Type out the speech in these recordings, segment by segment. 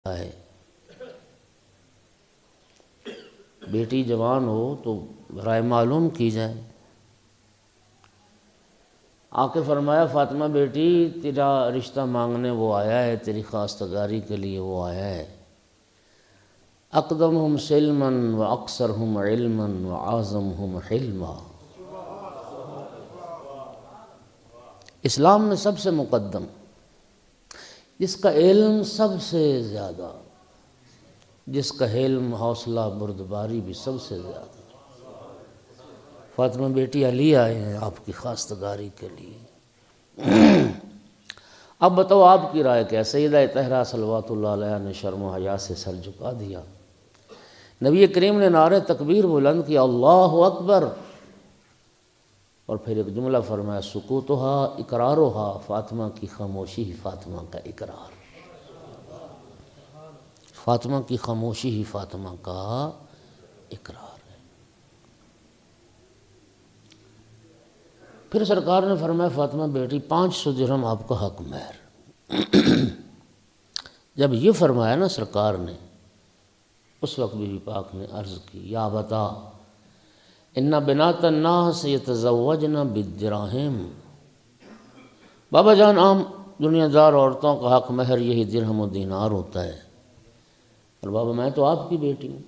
ہے۔ بیٹی جوان ہو تو رائے معلوم کی جائے۔ آ کے فرمایا فاطمہ بیٹی تیرا رشتہ مانگنے وہ آیا ہے، تیری خواستگاری کے لیے وہ آیا ہے۔ اقدمہم سلما و اکثرہم علما و اعظمہم حلما۔ اسلام میں سب سے مقدم، جس کا علم سب سے زیادہ، جس کا حلم حوصلہ بردباری بھی سب سے زیادہ۔ فاطمہ بیٹی علی آئے ہیں آپ کی خواستگاری کے لیے۔ اب بتاؤ آپ کی رائے کیا؟ سیدہ طاہرہ صلوات اللہ علیہ نے شرم و حیا سے سر جھکا دیا۔ نبی کریم نے نعرہ تکبیر بلند کیا، اللہ اکبر، اور پھر ایک جملہ فرمایا سکوتہا اقرارہا، فاطمہ کی خاموشی ہی فاطمہ کا اقرار، فاطمہ کی خاموشی ہی فاطمہ کا اقرار ہے۔ پھر سرکار نے فرمایا فاطمہ بیٹی 500 درہم آپ کا حق مہر۔ جب یہ فرمایا نا سرکار نے، اس وقت بی بی پاک نے عرض کی یا بتا ان بنات الناس یتزوجن بالدراہم، بابا جان عام دنیا دار عورتوں کا حق مہر یہی درہم و دینار ہوتا ہے، اور بابا میں تو آپ کی بیٹی ہوں،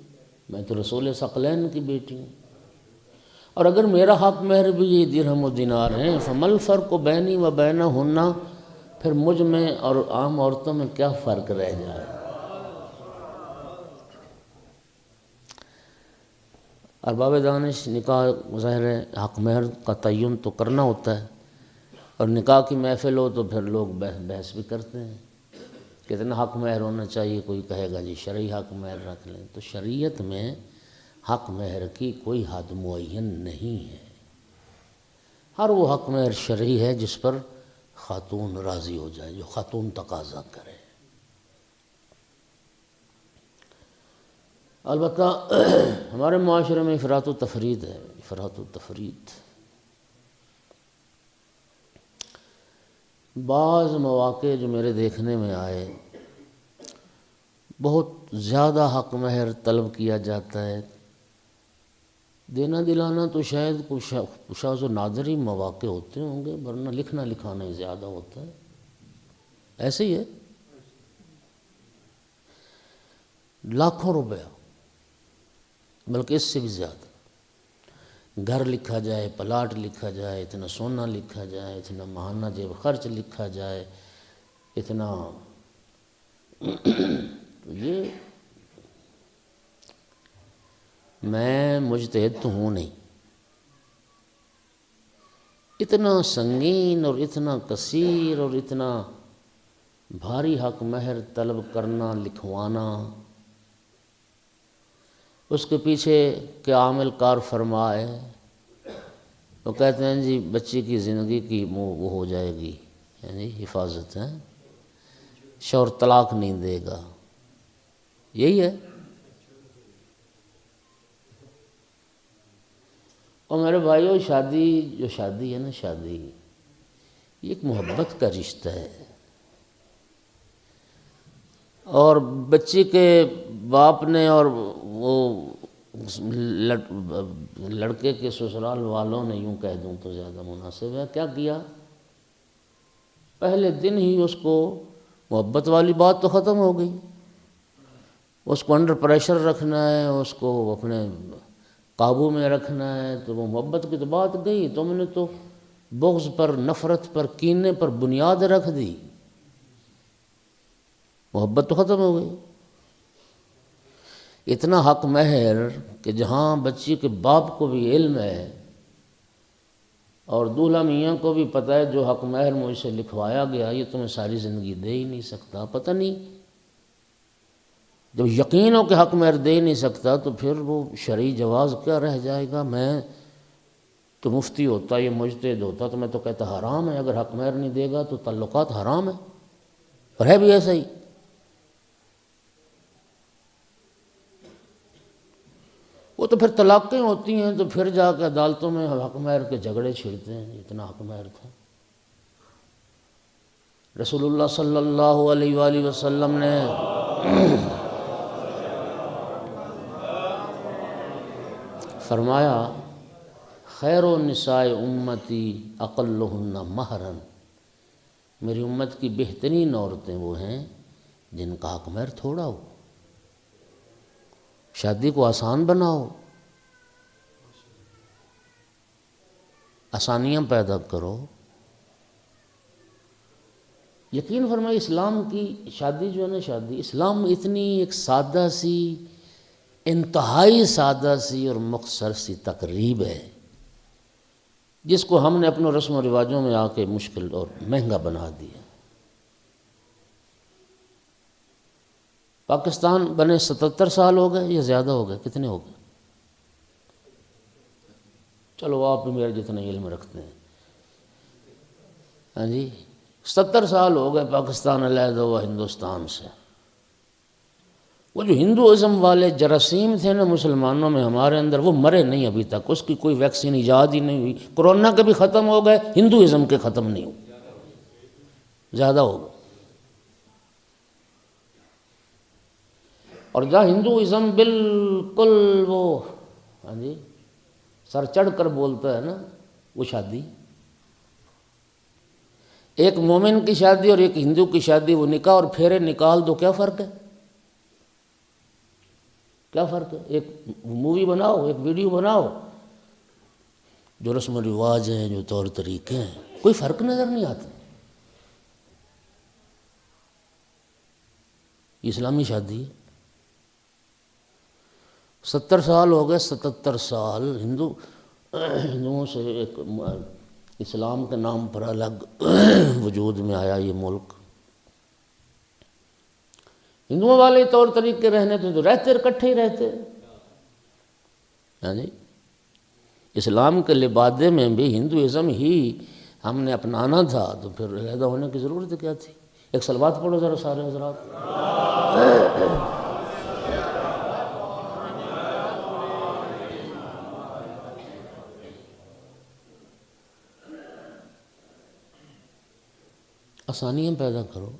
میں تو رسول ثقلین کی بیٹی ہوں، اور اگر میرا حق مہر بھی یہ درہم و دینار ہیں فما الفرق بینی و بینہن، پھر مجھ میں اور عام عورتوں میں کیا فرق رہ جائے۔ اور باب دانش نکاح ظاہر ہے حق مہر کا تعین تو کرنا ہوتا ہے، اور نکاح کی محفل ہو تو پھر لوگ بحث بھی کرتے ہیں کتنا حق مہر ہونا چاہیے، کوئی کہے گا جی شرعی حق مہر رکھ لیں۔ تو شریعت میں حق مہر کی کوئی حد معین نہیں ہے، ہر وہ حق مہر شرعی ہے جس پر خاتون راضی ہو جائے، جو خاتون تقاضا کرے۔ البتہ ہمارے معاشرے میں افراط و تفرید ہے، افراط و تفرید۔ بعض مواقع جو میرے دیکھنے میں آئے، بہت زیادہ حق مہر طلب کیا جاتا ہے۔ دینا دلانا تو شاید کچھ شاذ و نادر ہی مواقع ہوتے ہوں گے، ورنہ لکھنا لکھانا ہی زیادہ ہوتا ہے، ایسے ہی ہے۔ لاکھوں روپیہ، بلکہ اس سے بھی زیادہ، گھر لکھا جائے، پلاٹ لکھا جائے، اتنا سونا لکھا جائے، اتنا ماہانہ جیب خرچ لکھا جائے، اتنا تو یہ میں مجتہد تو ہوں نہیں، اتنا سنگین اور اتنا کثیر اور اتنا بھاری حق مہر طلب کرنا، لکھوانا، اس کے پیچھے کیا عامل کار فرمائے، وہ کہتے ہیں جی بچی کی زندگی کی وہ ہو جائے گی، یعنی حفاظت ہے، شوہر طلاق نہیں دے گا، یہی ہے۔ اور میرے بھائیو جو شادی ہے نا، شادی یہ ایک محبت کا رشتہ ہے، اور بچی کے باپ نے اور وہ لڑکے کے سسرال والوں نے، یوں کہہ دوں تو زیادہ مناسب ہے، کیا کیا؟ پہلے دن ہی اس کو محبت والی بات تو ختم ہو گئی، اس کو انڈر پریشر رکھنا ہے، اس کو اپنے قابو میں رکھنا ہے، تو وہ محبت کی تو بات گئی، تم نے تو بغض پر، نفرت پر، کینے پر بنیاد رکھ دی، محبت تو ختم ہو گئی۔ اتنا حق مہر کہ جہاں بچی کے باپ کو بھی علم ہے اور دولہا میاں کو بھی پتہ ہے جو حق مہر مجھ سے لکھوایا گیا یہ تمہیں ساری زندگی دے ہی نہیں سکتا، پتہ نہیں، جب یقین ہو کہ حق مہر دے ہی نہیں سکتا تو پھر وہ شرعی جواز کیا رہ جائے گا۔ میں تو مفتی ہوتا، یہ مجتہد ہوتا تو میں تو کہتا حرام ہے، اگر حق مہر نہیں دے گا تو تعلقات حرام ہے، اور ہے بھی ایسا ہی۔ وہ تو پھر طلاقیں ہوتی ہیں تو پھر جا کے عدالتوں میں حق مہر کے جھگڑے چھڑتے ہیں، اتنا حق مہر تھا۔ رسول اللہ صلی اللہ علیہ وآلہ وسلم نے فرمایا خیر النساء امتی اقلہن مہرا، میری امت کی بہترین عورتیں وہ ہیں جن کا حق مہر تھوڑا ہو۔ شادی کو آسان بناؤ، آسانیاں پیدا کرو۔ یقین فرمائے اسلام کی شادی جو ہے نا، شادی اسلام میں اتنی ایک سادہ سی، انتہائی سادہ سی اور مختصر سی تقریب ہے، جس کو ہم نے اپنے رسم و رواجوں میں آ کے مشکل اور مہنگا بنا دیا۔ پاکستان بنے 77 سال ہو گئے یا زیادہ ہو گئے؟ کتنے ہو گئے؟ چلو آپ بھی میرے جتنا علم رکھتے ہیں، ہاں جی 70 سال ہو گئے پاکستان علیحدہ ہوا ہندوستان سے۔ وہ جو ہندوازم والے جراثیم تھے نا مسلمانوں میں، ہمارے اندر، وہ مرے نہیں ابھی تک، اس کی کوئی ویکسین ایجاد ہی نہیں ہوئی۔ کورونا کے بھی ختم ہو گئے، ہندوازم کے ختم نہیں ہوئے، زیادہ ہو گئے۔ اور جہاں ہندوازم بالکل وہ ہاں جی سر چڑھ کر بولتا ہے نا، وہ شادی، ایک مومن کی شادی اور ایک ہندو کی شادی، وہ نکاح اور پھیرے نکال دو، کیا فرق ہے؟ کیا فرق ہے؟ ایک مووی بناؤ، ایک ویڈیو بناؤ، جو رسم و رواج ہیں، جو طور طریقے ہیں، کوئی فرق نظر نہیں آتا۔ اسلامی شادی 70 سال ہو گئے، 77 سال ہندوؤں سے ایک اسلام کے نام پر الگ وجود میں آیا یہ ملک۔ ہندوؤں والے طور طریقے رہنے تو رہتے اکٹھے ہی رہتے، یعنی اسلام کے لبادے میں بھی ہندوازم ہی ہم نے اپنانا تھا، تو پھر علیحدہ ہونے کی ضرورت کیا تھی؟ ایک صلوات پڑھو ذرا سارے حضرات۔ آسانیاں پیدا کرو،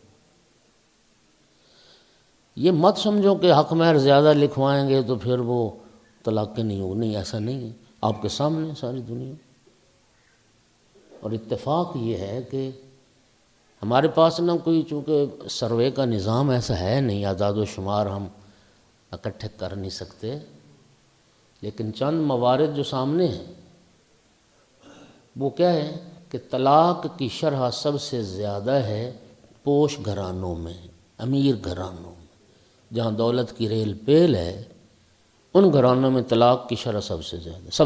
یہ مت سمجھو کہ حق مہر زیادہ لکھوائیں گے تو پھر وہ طلاقیں نہیں ہوں، نہیں، ایسا نہیں ہے، آپ کے سامنے ساری دنیا۔ اور اتفاق یہ ہے کہ ہمارے پاس نہ کوئی، چونکہ سروے کا نظام ایسا ہے نہیں، اعداد و شمار ہم اکٹھے کر نہیں سکتے، لیکن چند موارد جو سامنے ہیں وہ کیا ہے کہ طلاق کی شرح سب سے زیادہ ہے پوش گھرانوں میں، امیر گھرانوں میں، جہاں دولت کی ریل پیل ہے، ان گھرانوں میں طلاق کی شرح سب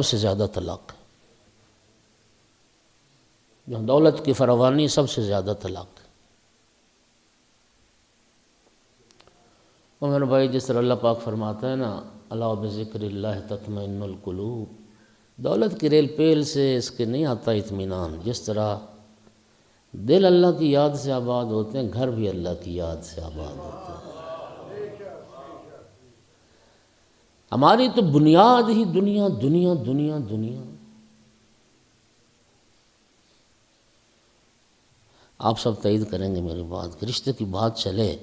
سے زیادہ طلاق ہے، جہاں دولت کی فراوانی سب سے زیادہ طلاق ہے۔ اور میرے بھائی، جس طرح اللہ پاک فرماتا ہے نا، الا بذکر اللہ تطمئن القلوب، دولت کی ریل پیل سے اس کے نہیں آتا اطمینان۔ جس طرح دل اللہ کی یاد سے آباد ہوتے ہیں، گھر بھی اللہ کی یاد سے آباد ہوتے ہیں۔ ہماری تو بنیاد ہی دنیا دنیا دنیا دنیا۔ آپ سب تائید کریں گے میری بات کہ رشتے کی بات چلے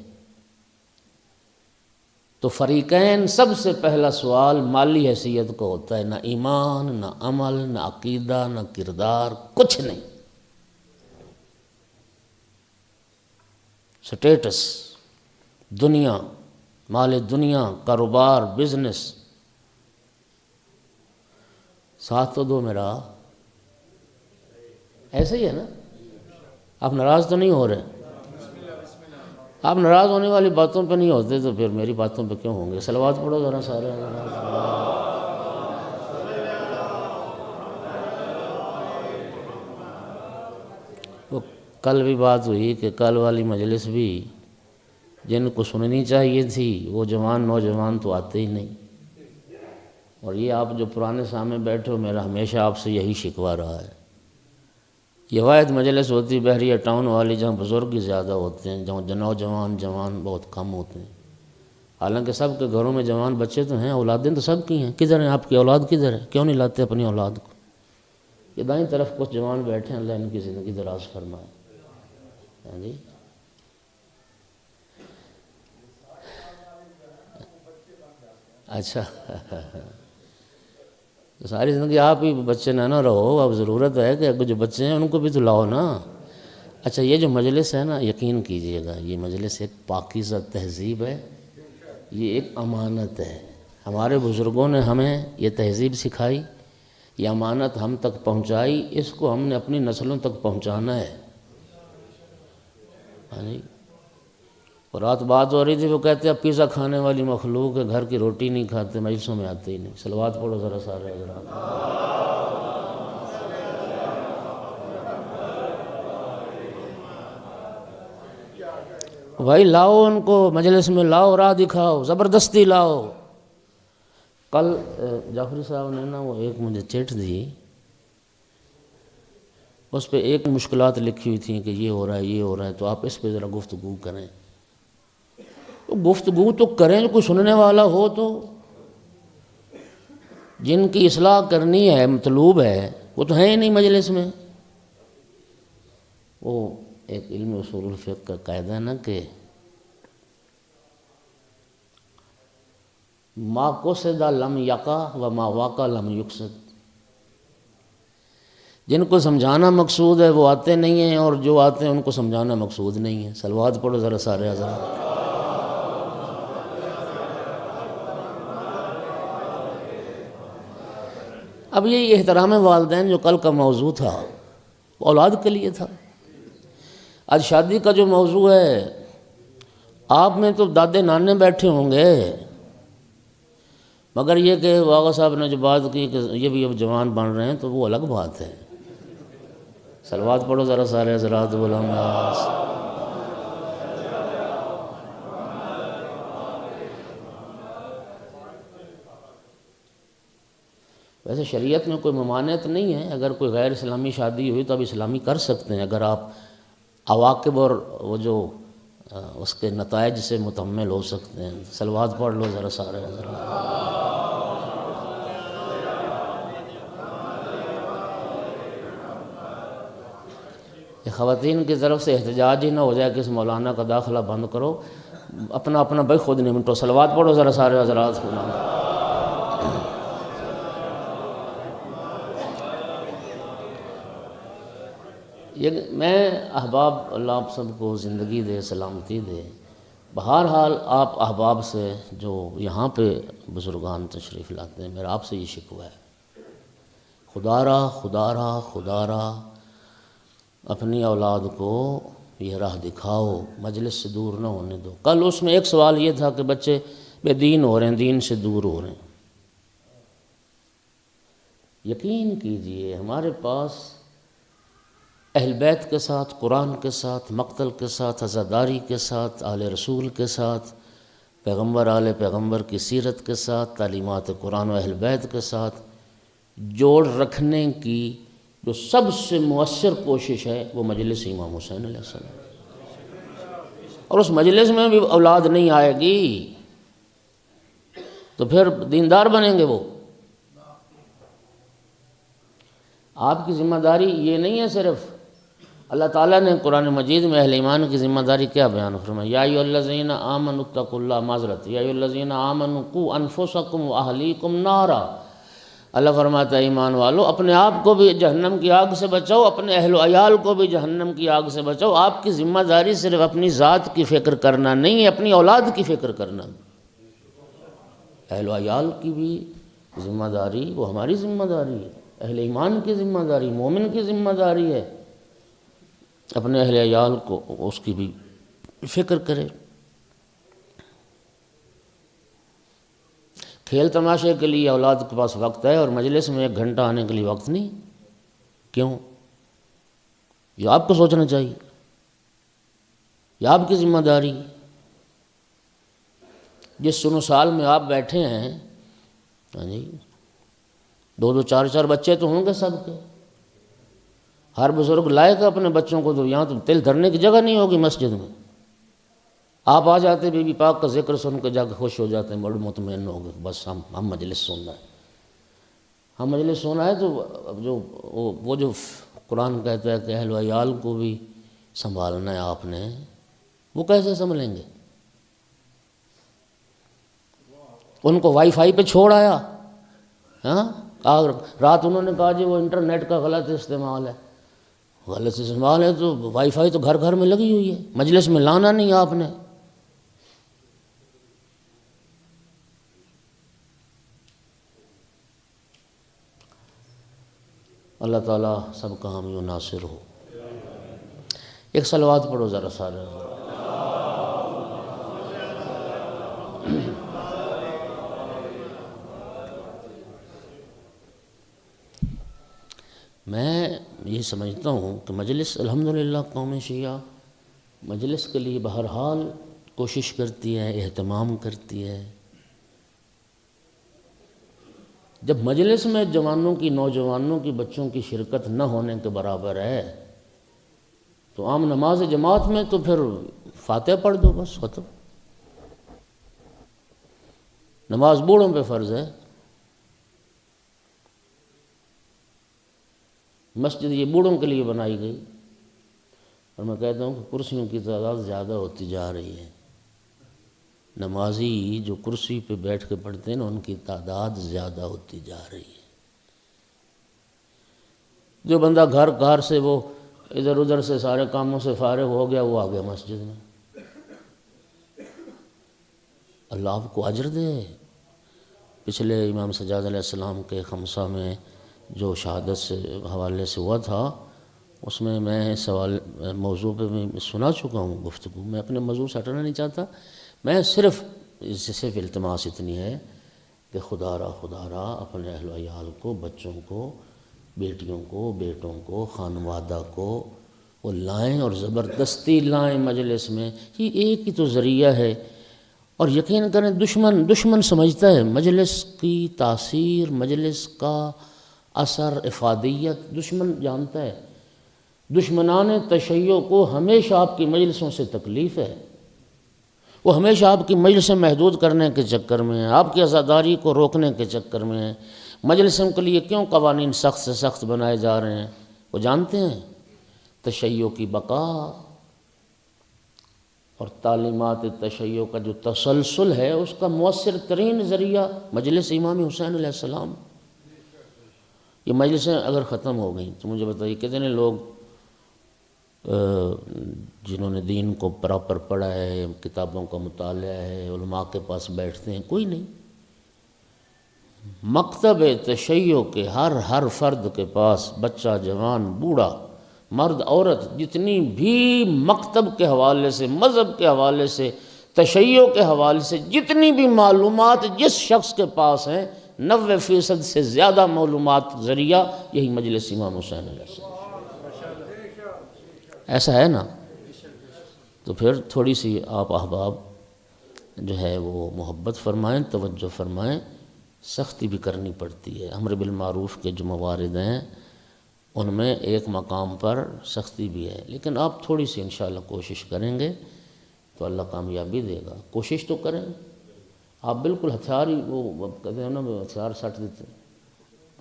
تو فریقین سب سے پہلا سوال مالی حیثیت کو ہوتا ہے، نہ ایمان، نہ عمل، نہ عقیدہ، نہ کردار، کچھ نہیں، سٹیٹس، دنیا، مال دنیا، کاروبار، بزنس۔ ساتھ تو دو میرا، ایسے ہی ہے نا؟ آپ ناراض تو نہیں ہو رہے؟ آپ ناراض ہونے والی باتوں پہ نہیں ہوتے تو پھر میری باتوں پہ کیوں ہوں گے؟ صلوات پڑھو ذرا سارے۔ وہ کل بھی بات ہوئی کہ کل والی مجلس بھی جن کو سننی چاہیے تھی وہ جوان نوجوان تو آتے ہی نہیں، اور یہ آپ جو پرانے سامنے بیٹھے ہو، میرا ہمیشہ آپ سے یہی شکوہ رہا ہے۔ یہ واحد مجلس ہوتی بحریہ ٹاؤن والی جہاں بزرگ ہی زیادہ ہوتے ہیں، جہاں نوجوان جوان بہت کم ہوتے ہیں، حالانکہ سب کے گھروں میں جوان بچے تو ہیں، اولادیں تو سب کی ہیں۔ کدھر ہیں آپ کی اولاد؟ کدھر ہے؟ کیوں نہیں لاتے اپنی اولاد کو؟ یہ دائیں طرف کچھ جوان بیٹھے ہیں، اللہ ان کی زندگی دراز فرمائے۔ ہاں جی، اچھا تو ساری زندگی آپ ہی بچے نہ رہو، اب ضرورت ہے کہ جو بچے ہیں ان کو بھی تو لاؤ نا۔ اچھا یہ جو مجلس ہے نا، یقین کیجئے گا یہ مجلس ایک پاکیزہ تہذیب ہے، یہ ایک امانت ہے۔ ہمارے بزرگوں نے ہمیں یہ تہذیب سکھائی، یہ امانت ہم تک پہنچائی، اس کو ہم نے اپنی نسلوں تک پہنچانا ہے۔ ہاں جی، اور رات بات ہو رہی تھی، وہ کہتے ہیں اب پیزا کھانے والی مخلوق ہے، گھر کی روٹی نہیں کھاتے، مجلسوں میں آتے ہی نہیں۔ صلوات پڑھو ذرا سارے حضرات۔ بھائی لاؤ ان کو مجلس میں، لاؤ، راہ دکھاؤ، زبردستی لاؤ۔ کل جعفری صاحب نے نا وہ ایک مجھے چٹ دی، اس پہ ایک مشکلات لکھی ہوئی تھیں کہ یہ ہو رہا ہے، یہ ہو رہا ہے، تو آپ اس پہ ذرا گفتگو کریں۔ تو گفتگو تو کریں، کوئی سننے والا ہو تو۔ جن کی اصلاح کرنی ہے، مطلوب ہے، وہ تو ہیں ہی نہیں مجلس میں۔ وہ ایک علم اصول الفقہ کا قاعدہ ہے نا کہ ما قصد لم یقع و ما وقع لم یقصد۔ جن کو سمجھانا مقصود ہے وہ آتے نہیں ہیں، اور جو آتے ہیں ان کو سمجھانا مقصود نہیں ہے۔ صلوات پڑھو ذرا سارے حضرات۔ اب یہ احترام والدین جو کل کا موضوع تھا، وہ اولاد کے لیے تھا۔ آج شادی کا جو موضوع ہے، آپ میں تو دادے نانے بیٹھے ہوں گے، مگر یہ کہ آغا صاحب نے جو بات کی کہ یہ بھی اب جوان بن رہے ہیں، تو وہ الگ بات ہے۔ صلوات پڑھو ذرا سارے حضرات غلام نواز۔ ویسے شریعت میں کوئی ممانعت نہیں ہے، اگر کوئی غیر اسلامی شادی ہوئی تو اب اسلامی کر سکتے ہیں، اگر آپ عواقب اور وہ جو اس کے نتائج سے متحمل ہو سکتے ہیں۔ صلوات پڑھ لو ذرا سارے حضرات۔ یہ خواتین کی طرف سے احتجاج ہی نہ ہو جائے کہ اس مولانا کا داخلہ بند کرو، اپنا اپنا بھائی خود نمٹو۔ صلوات پڑھو ذرا سارے حضرات۔ میں احباب، اللہ آپ سب کو زندگی دے، سلامتی دے۔ بہرحال آپ احباب سے جو یہاں پہ بزرگان تشریف لاتے ہیں، میرا آپ سے یہ شکوہ ہے، خدا را اپنی اولاد کو یہ راہ دکھاؤ، مجلس سے دور نہ ہونے دو۔ کل اس میں ایک سوال یہ تھا کہ بچے بے دین ہو رہے ہیں، دین سے دور ہو رہے ہیں۔ یقین کیجئے ہمارے پاس اہل بیت کے ساتھ، قرآن کے ساتھ، مقتل کے ساتھ، عزاداری کے ساتھ، آل رسول کے ساتھ، پیغمبر آل پیغمبر کی سیرت کے ساتھ، تعلیمات قرآن و اہل بیت کے ساتھ جوڑ رکھنے کی جو سب سے مؤثر کوشش ہے، وہ مجلس امام حسین علیہ السلام۔ اور اس مجلس میں بھی اولاد نہیں آئے گی تو پھر دیندار بنیں گے وہ؟ آپ کی ذمہ داری یہ نہیں ہے صرف، اللہ تعالیٰ نے قرآن مجید میں اہل ایمان کی ذمہ داری کیا بیان فرمایا؟ یا ایھا الذین آمنوا اتقوا اللہ، معذرت، یا ایھا الذین آمنوا قوا انفسکم واہلیکم نارا۔ اللہ فرماتا ہے ایمان والو، اپنے آپ کو بھی جہنم کی آگ سے بچاؤ، اپنے اہل و عیال کو بھی جہنم کی آگ سے بچاؤ۔ آپ کی ذمہ داری صرف اپنی ذات کی فکر کرنا نہیں ہے، اپنی اولاد کی فکر کرنا۔ اہل و عیال کی بھی ذمہ داری وہ ہماری ذمہ داری ہے، اہل ایمان کی ذمہ داری، مومن کی ذمہ داری ہے، اپنے اہل عیال کو اس کی بھی فکر کرے۔ کھیل تماشے کے لیے اولاد کے پاس وقت ہے، اور مجلس میں 1 گھنٹہ آنے کے لیے وقت نہیں، کیوں؟ یہ آپ کو سوچنا چاہیے، یہ آپ کی ذمہ داری۔ جس سن و سال میں آپ بیٹھے ہیں، ہاں جی، 2 4 بچے تو ہوں گے سب کے۔ ہر بزرگ لائے گا اپنے بچوں کو، تو یہاں تو تل دھرنے کی جگہ نہیں ہوگی مسجد میں۔ آپ آ جاتے بی بی پاک کا ذکر سن کے جا کے خوش ہو جاتے ہیں، بڑے مطمئن ہو گئے، بس ہم مجلس سننا ہے، ہم مجلس سنا ہے۔ تو جو وہ جو قرآن کہتا ہے کہ اہل و عیال کو بھی سنبھالنا ہے آپ نے، وہ کیسے سنبھالیں گے؟ ان کو وائی فائی پہ چھوڑ آیا. ہاں رات انہوں نے کہا جی وہ انٹرنیٹ کا غلط استعمال ہے. غلط استعمال ہے تو وائی فائی تو گھر گھر میں لگی ہوئی ہے، مجلس میں لانا نہیں آپ نے. اللہ تعالیٰ سب کا حامی و ناصر ہو. ایک صلوات پڑھو ذرا سارے. میں یہ سمجھتا ہوں کہ مجلس الحمدللہ قوم شیعہ مجلس کے لیے بہرحال کوشش کرتی ہے، اہتمام کرتی ہے. جب مجلس میں جوانوں کی، نوجوانوں کی، بچوں کی شرکت نہ ہونے کے برابر ہے تو عام نماز جماعت میں تو پھر فاتحہ پڑھ دو، بس ختم. نماز بوڑھوں پہ فرض ہے. مسجد یہ بوڑھوں کے لیے بنائی گئی، اور میں کہتا ہوں کہ کرسیوں کی تعداد زیادہ ہوتی جا رہی ہے. نمازی جو کرسی پہ بیٹھ کے پڑھتے ہیں نا، ان کی تعداد زیادہ ہوتی جا رہی ہے. جو بندہ گھر سے وہ ادھر ادھر سے سارے کاموں سے فارغ ہو گیا، وہ آ گیا مسجد میں. اللہ آپ کو اجر دے. پچھلے امام سجاد علیہ السلام کے خمسہ میں جو شہادت سے حوالے سے ہوا تھا، اس میں سوال موضوع پہ میں سنا چکا ہوں گفتگو. میں اپنے موضوع سے ہٹنا نہیں چاہتا. میں صرف التماس اتنی ہے کہ خدا را اپنے اہل و عیال کو، بچوں کو، بیٹیوں کو، بیٹوں کو، خانوادہ کو وہ لائیں اور زبردستی لائیں مجلس میں. یہ ایک ہی تو ذریعہ ہے. اور یقین کریں دشمن سمجھتا ہے مجلس کی تاثیر، مجلس کا اثر، افادیت دشمن جانتا ہے. دشمنان تشیع کو ہمیشہ آپ کی مجلسوں سے تکلیف ہے. وہ ہمیشہ آپ کی مجلسیں محدود کرنے کے چکر میں ہیں، آپ کی عزاداری کو روکنے کے چکر میں ہیں. مجلسوں کے لیے کیوں قوانین سخت سے سخت بنائے جا رہے ہیں؟ وہ جانتے ہیں تشیع کی بقا اور تعلیمات تشیع کا جو تسلسل ہے، اس کا مؤثر ترین ذریعہ مجلس امام حسین علیہ السلام. یہ مجلسیں اگر ختم ہو گئیں تو مجھے بتائیے کتنے لوگ جنہوں نے دین کو پراپر پڑھا ہے، کتابوں کا مطالعہ ہے، علماء کے پاس بیٹھتے ہیں؟ کوئی نہیں. مکتب تشیع کے ہر فرد کے پاس، بچہ، جوان، بوڑھا، مرد، عورت، جتنی بھی مکتب کے حوالے سے، مذہب کے حوالے سے، تشیع کے حوالے سے جتنی بھی معلومات جس شخص کے پاس ہیں، 90% سے زیادہ معلومات ذریعہ یہی مجلس امام حسین علیہ السلام. ایسا ہے نا؟ تو پھر تھوڑی سی آپ احباب جو ہے وہ محبت فرمائیں، توجہ فرمائیں. سختی بھی کرنی پڑتی ہے. امر بالمعروف کے جو موارد ہیں ان میں ایک مقام پر سختی بھی ہے، لیکن آپ تھوڑی سی انشاءاللہ کوشش کریں گے تو اللہ کامیابی دے گا. کوشش تو کریں. آپ بالکل ہتھیار ہی وہ کہتے ہیں نا، ہتھیار سٹ دیتے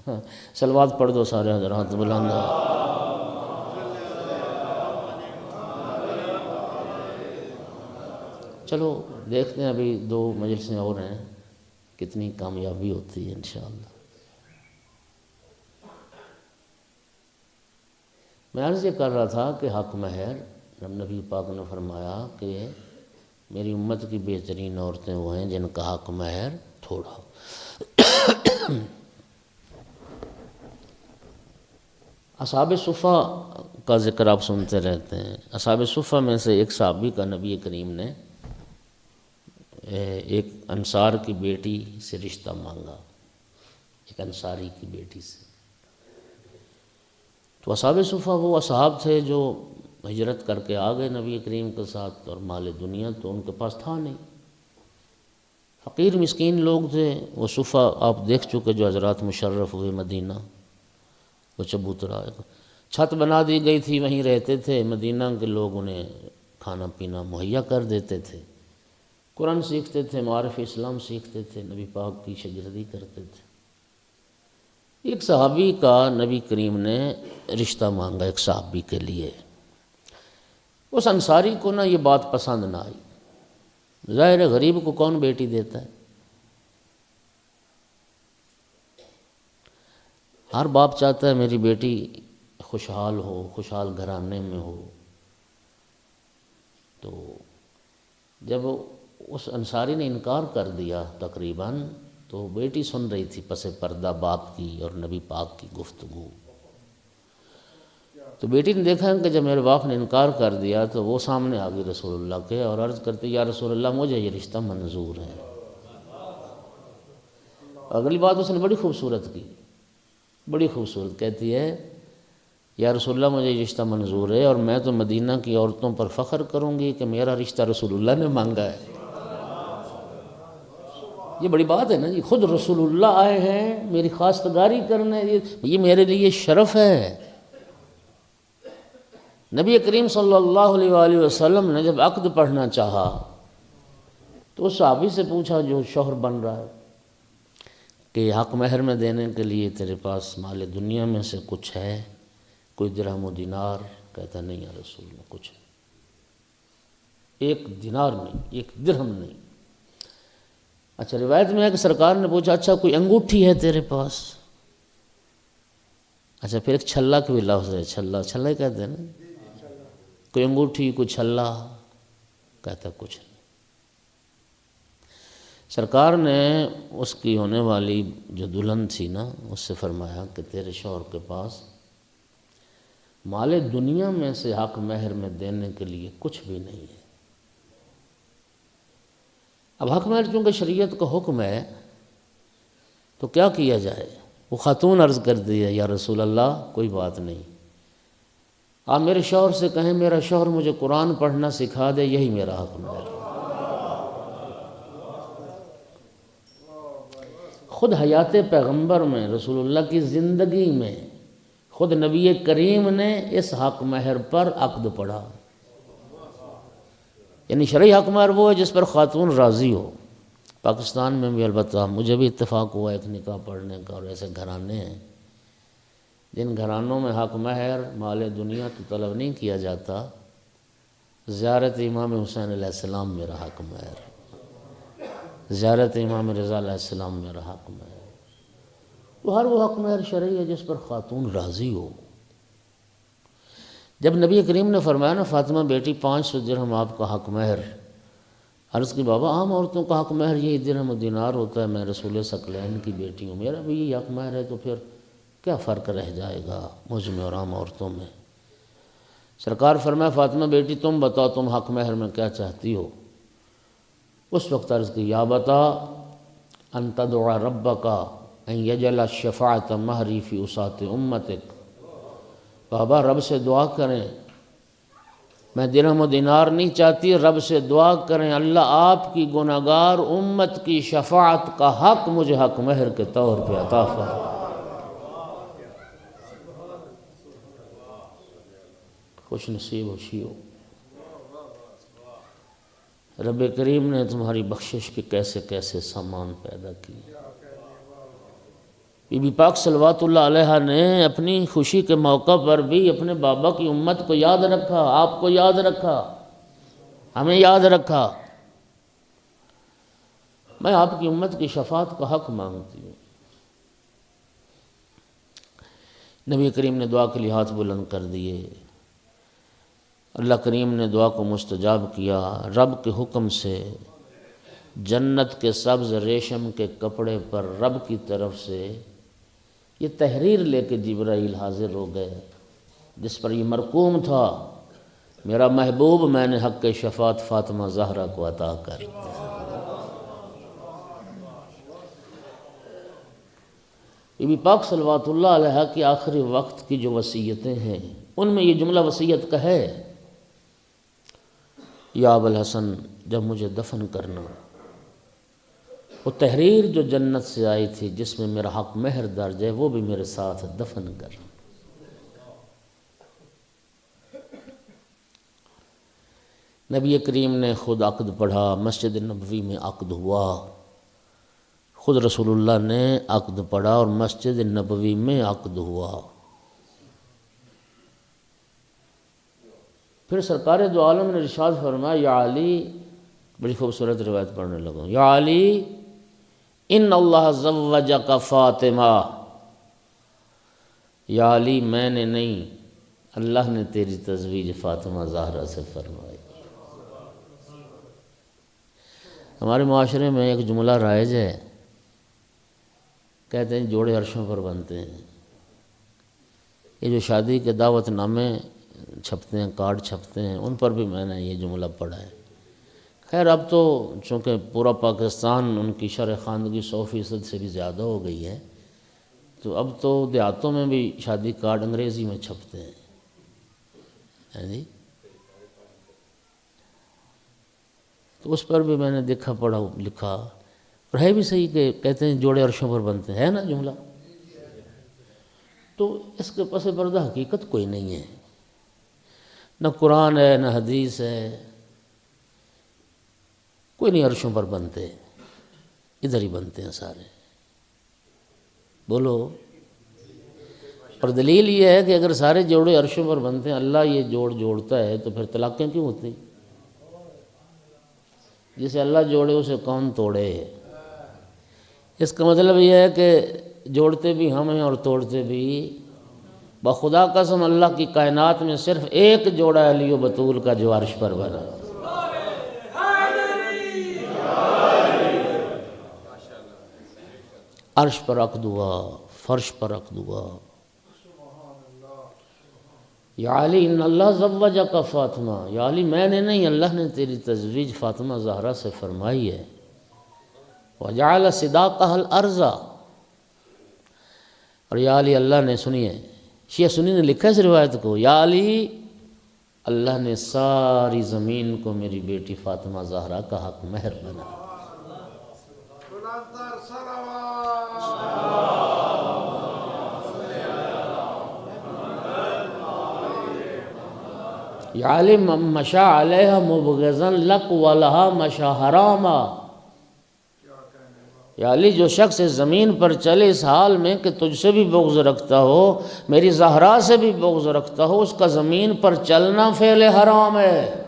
ہیں. صلوات پڑھ دو سارے حضرات بلند. چلو دیکھتے ہیں، ابھی 2 مجلسیں اور ہیں، کتنی کامیابی ہوتی ہے انشاءاللہ. میں عرض یہ کر رہا تھا کہ حق مہر، نبی پاک نے فرمایا کہ میری امت کی بہترین عورتیں وہ ہیں جن کا حق مہر تھوڑا. اصحاب صفہ کا ذکر آپ سنتے رہتے ہیں. اصحاب صفہ میں سے ایک صحابی کا نبی کریم نے ایک انصار کی بیٹی سے رشتہ مانگا، ایک انصاری کی بیٹی سے. تو اصحاب صفہ وہ اصحاب تھے جو ہجرت کر کے آ گئے نبی کریم کے ساتھ، اور مال دنیا تو ان کے پاس تھا نہیں. فقیر مسکین لوگ تھے. وہ صفہ آپ دیکھ چکے جو حضرات مشرف ہوئے مدینہ، وہ چبوترا چھت بنا دی گئی تھی، وہیں رہتے تھے. مدینہ کے لوگ انہیں کھانا پینا مہیا کر دیتے تھے، قرآن سیکھتے تھے، معارف اسلام سیکھتے تھے، نبی پاک کی شاگردی کرتے تھے. ایک صحابی کا نبی کریم نے رشتہ مانگا ایک صحابی کے لیے. اس انصاری کو نا یہ بات پسند نہ آئی. ظاہر ہے غریب کو کون بیٹی دیتا ہے؟ ہر باپ چاہتا ہے میری بیٹی خوشحال ہو، خوشحال گھرانے میں ہو۔ تو جب اس انصاری نے انکار کر دیا تقریباً، تو بیٹی سن رہی تھی پس پردہ باپ کی اور نبی پاک کی گفتگو۔ تو بیٹی نے دیکھا کہ جب میرے باپ نے انکار کر دیا تو وہ سامنے آ گئی رسول اللہ کے اور عرض کرتی یا رسول اللہ مجھے یہ رشتہ منظور ہے۔ اگلی بات اس نے بڑی خوبصورت کی، بڑی خوبصورت، کہتی ہے یا رسول اللہ مجھے یہ رشتہ منظور ہے اور میں تو مدینہ کی عورتوں پر فخر کروں گی کہ میرا رشتہ رسول اللہ نے مانگا ہے۔ یہ بڑی بات ہے نا جی، خود رسول اللہ آئے ہیں میری خواستگاری کرنے، یہ میرے لیے شرف ہے۔ نبی کریم صلی اللہ علیہ وآلہ وسلم نے جب عقد پڑھنا چاہا تو اس صحابی سے پوچھا جو شوہر بن رہا ہے کہ حق مہر میں دینے کے لیے تیرے پاس مال دنیا میں سے کچھ ہے، کوئی درہم و دینار؟ کہتا نہیں یا رسول اللہ کچھ نہیں، ایک دینار نہیں، ایک درہم نہیں۔ اچھا روایت میں ہے کہ سرکار نے پوچھا اچھا کوئی انگوٹھی ہے تیرے پاس؟ اچھا پھر ایک چھلا کا بھی لفظ ہے، چھلا ہی کہتے ہیں نا، کوئی انگوٹھی کوئی چھلا؟ کہتا کچھ نہیں۔ سرکار نے اس کی ہونے والی جو دلہن تھی نا اس سے فرمایا کہ تیرے شوہر کے پاس مال دنیا میں سے حق مہر میں دینے کے لیے کچھ بھی نہیں ہے۔ اب حق مہر چونکہ شریعت کا حکم ہے تو کیا کیا جائے؟ وہ خاتون عرض کر دی ہے یا رسول اللہ کوئی بات نہیں، آپ میرے شوہر سے کہیں میرا شوہر مجھے قرآن پڑھنا سکھا دے، یہی میرا حق مہر ہے۔ خود حیات پیغمبر میں رسول اللہ کی زندگی میں خود نبی کریم نے اس حق مہر پر عقد پڑھا، یعنی شرعی حق مہر وہ ہے جس پر خاتون راضی ہو۔ پاکستان میں بھی البتہ مجھے بھی اتفاق ہوا ایک نکاح پڑھنے کا، اور ایسے گھرانے ہیں جن گھرانوں میں حق مہر مال دنیا تو طلب نہیں کیا جاتا، زیارت امام حسین علیہ السلام میرا حق مہر، زیارت امام رضا علیہ السلام میرا حق مہر۔ تو ہر وہ حق مہر شرعی ہے جس پر خاتون راضی ہو۔ جب نبی کریم نے فرمایا نا فاطمہ بیٹی 500 درہم آپ کا حق مہر، عرض کی بابا عام عورتوں کا حق مہر یہی درہم و دینار ہوتا ہے، میں رسول ثقلین کی بیٹی ہوں، میرا بھی یہی حق مہر ہے، تو پھر کیا فرق رہ جائے گا مجھ میں اور عام عورتوں میں؟ سرکار فرمایا فاطمہ بیٹی تم بتاؤ تم حق مہر میں کیا چاہتی ہو؟ اس وقت عرض کی یا بتا ان تدعو ربک ان یجعل الشفاعۃ مہری فی وساط امتک، بابا رب سے دعا کریں، میں درہم و دینار نہیں چاہتی، رب سے دعا کریں اللہ آپ کی گناہگار امت کی شفاعت کا حق مجھے حق مہر کے طور پہ عطا فرمائے۔ خوش نصیب ہوشی ہو، رب کریم نے تمہاری بخشش کے کیسے کیسے سامان پیدا کیے۔ بی بی پاک صلوات اللہ علیہ نے اپنی خوشی کے موقع پر بھی اپنے بابا کی امت کو یاد رکھا، آپ کو یاد رکھا، ہمیں یاد رکھا، میں آپ کی امت کی شفاعت کا حق مانگتی ہوں۔ نبی کریم نے دعا کے لیے ہاتھ بلند کر دیے، اللہ کریم نے دعا کو مستجاب کیا، رب کے حکم سے جنت کے سبز ریشم کے کپڑے پر رب کی طرف سے یہ تحریر لے کے جبرائیل حاضر ہو گئے جس پر یہ مرقوم تھا میرا محبوب میں نے حق شفاعت فاطمہ زہرا کو عطا کر دیا۔ بی بی پاک صلوات اللہ علیہ کی آخری وقت کی جو وصیتیں ہیں ان میں یہ جملہ وصیت کا ہے یا ابوالحسن جب مجھے دفن کرنا، وہ تحریر جو جنت سے آئی تھی جس میں میرا حق مہر درج ہے وہ بھی میرے ساتھ دفن کر۔ نبی کریم نے خود عقد پڑھا، مسجد نبوی میں عقد ہوا، خود رسول اللہ نے عقد پڑھا اور مسجد نبوی میں عقد ہوا۔ پھر سرکار دو عالم نے ارشاد فرمایا یا علی، بڑی خوبصورت روایت پڑھنے لگا، یا علی ان اللہ زوجک فاطمہ، یا علی میں نے نہیں، اللہ نے تیری تزویج فاطمہ زہرا سے فرمائی۔ ہمارے معاشرے میں ایک جملہ رائج ہے، کہتے ہیں جوڑے عرشوں پر بنتے ہیں۔ یہ جو شادی کے دعوت نامے چھپتے ہیں، کارڈ چھپتے ہیں، ان پر بھی میں نے یہ جملہ پڑھا ہے۔ خیر اب تو چونکہ پورا پاکستان ان کی شرح خواندگی 100% سے بھی زیادہ ہو گئی ہے، تو اب تو دیہاتوں میں بھی شادی کارڈ انگریزی میں چھپتے ہیں جی۔ تو اس پر بھی میں نے دیکھا، پڑھا، لکھا، اور ہے بھی صحیح کہ کہتے ہیں جوڑے عرشوں پر بنتے ہیں، ہے نا جملہ؟ تو اس کے پس پردہ حقیقت کوئی نہیں ہے، نہ قرآن ہے نہ حدیث ہے، کوئی نہیں عرشوں پر بنتے، ادھر ہی بنتے ہیں سارے۔ بولو۔ اور دلیل یہ ہے کہ اگر سارے جوڑے عرشوں پر بنتے ہیں، اللہ یہ جوڑ جوڑتا ہے، تو پھر طلاقیں کیوں ہوتی؟ جسے اللہ جوڑے اسے کون توڑے؟ اس کا مطلب یہ ہے کہ جوڑتے بھی ہم ہیں اور توڑتے بھی۔ بخدا قسم اللہ کی کائنات میں صرف ایک جوڑا علی و بطول کا جو عرش پر بنا، عرش پر عقد ہوا، فرش پر عقد ہوا۔ یا علی ان اللہ زوجک فاطمہ، یا علی میں نے نہیں، اللہ نے تیری تزویج فاطمہ زہرا سے فرمائی ہے۔ وجعل صداقها الارض، اور یا علی اللہ نے، سنیے شیعہ سنی نے لکھا اس روایت کو، یا علی اللہ نے ساری زمین کو میری بیٹی فاطمہ زہرا کا حق مہر بنا۔ یا علی من مشا علیہ مبغضا لک ولہا مشا حراما، یا علی جو شخص اس زمین پر چلے اس حال میں کہ تجھ سے بھی بغض رکھتا ہو، میری زہرا سے بھی بغض رکھتا ہو، اس کا زمین پر چلنا فعل حرام ہے،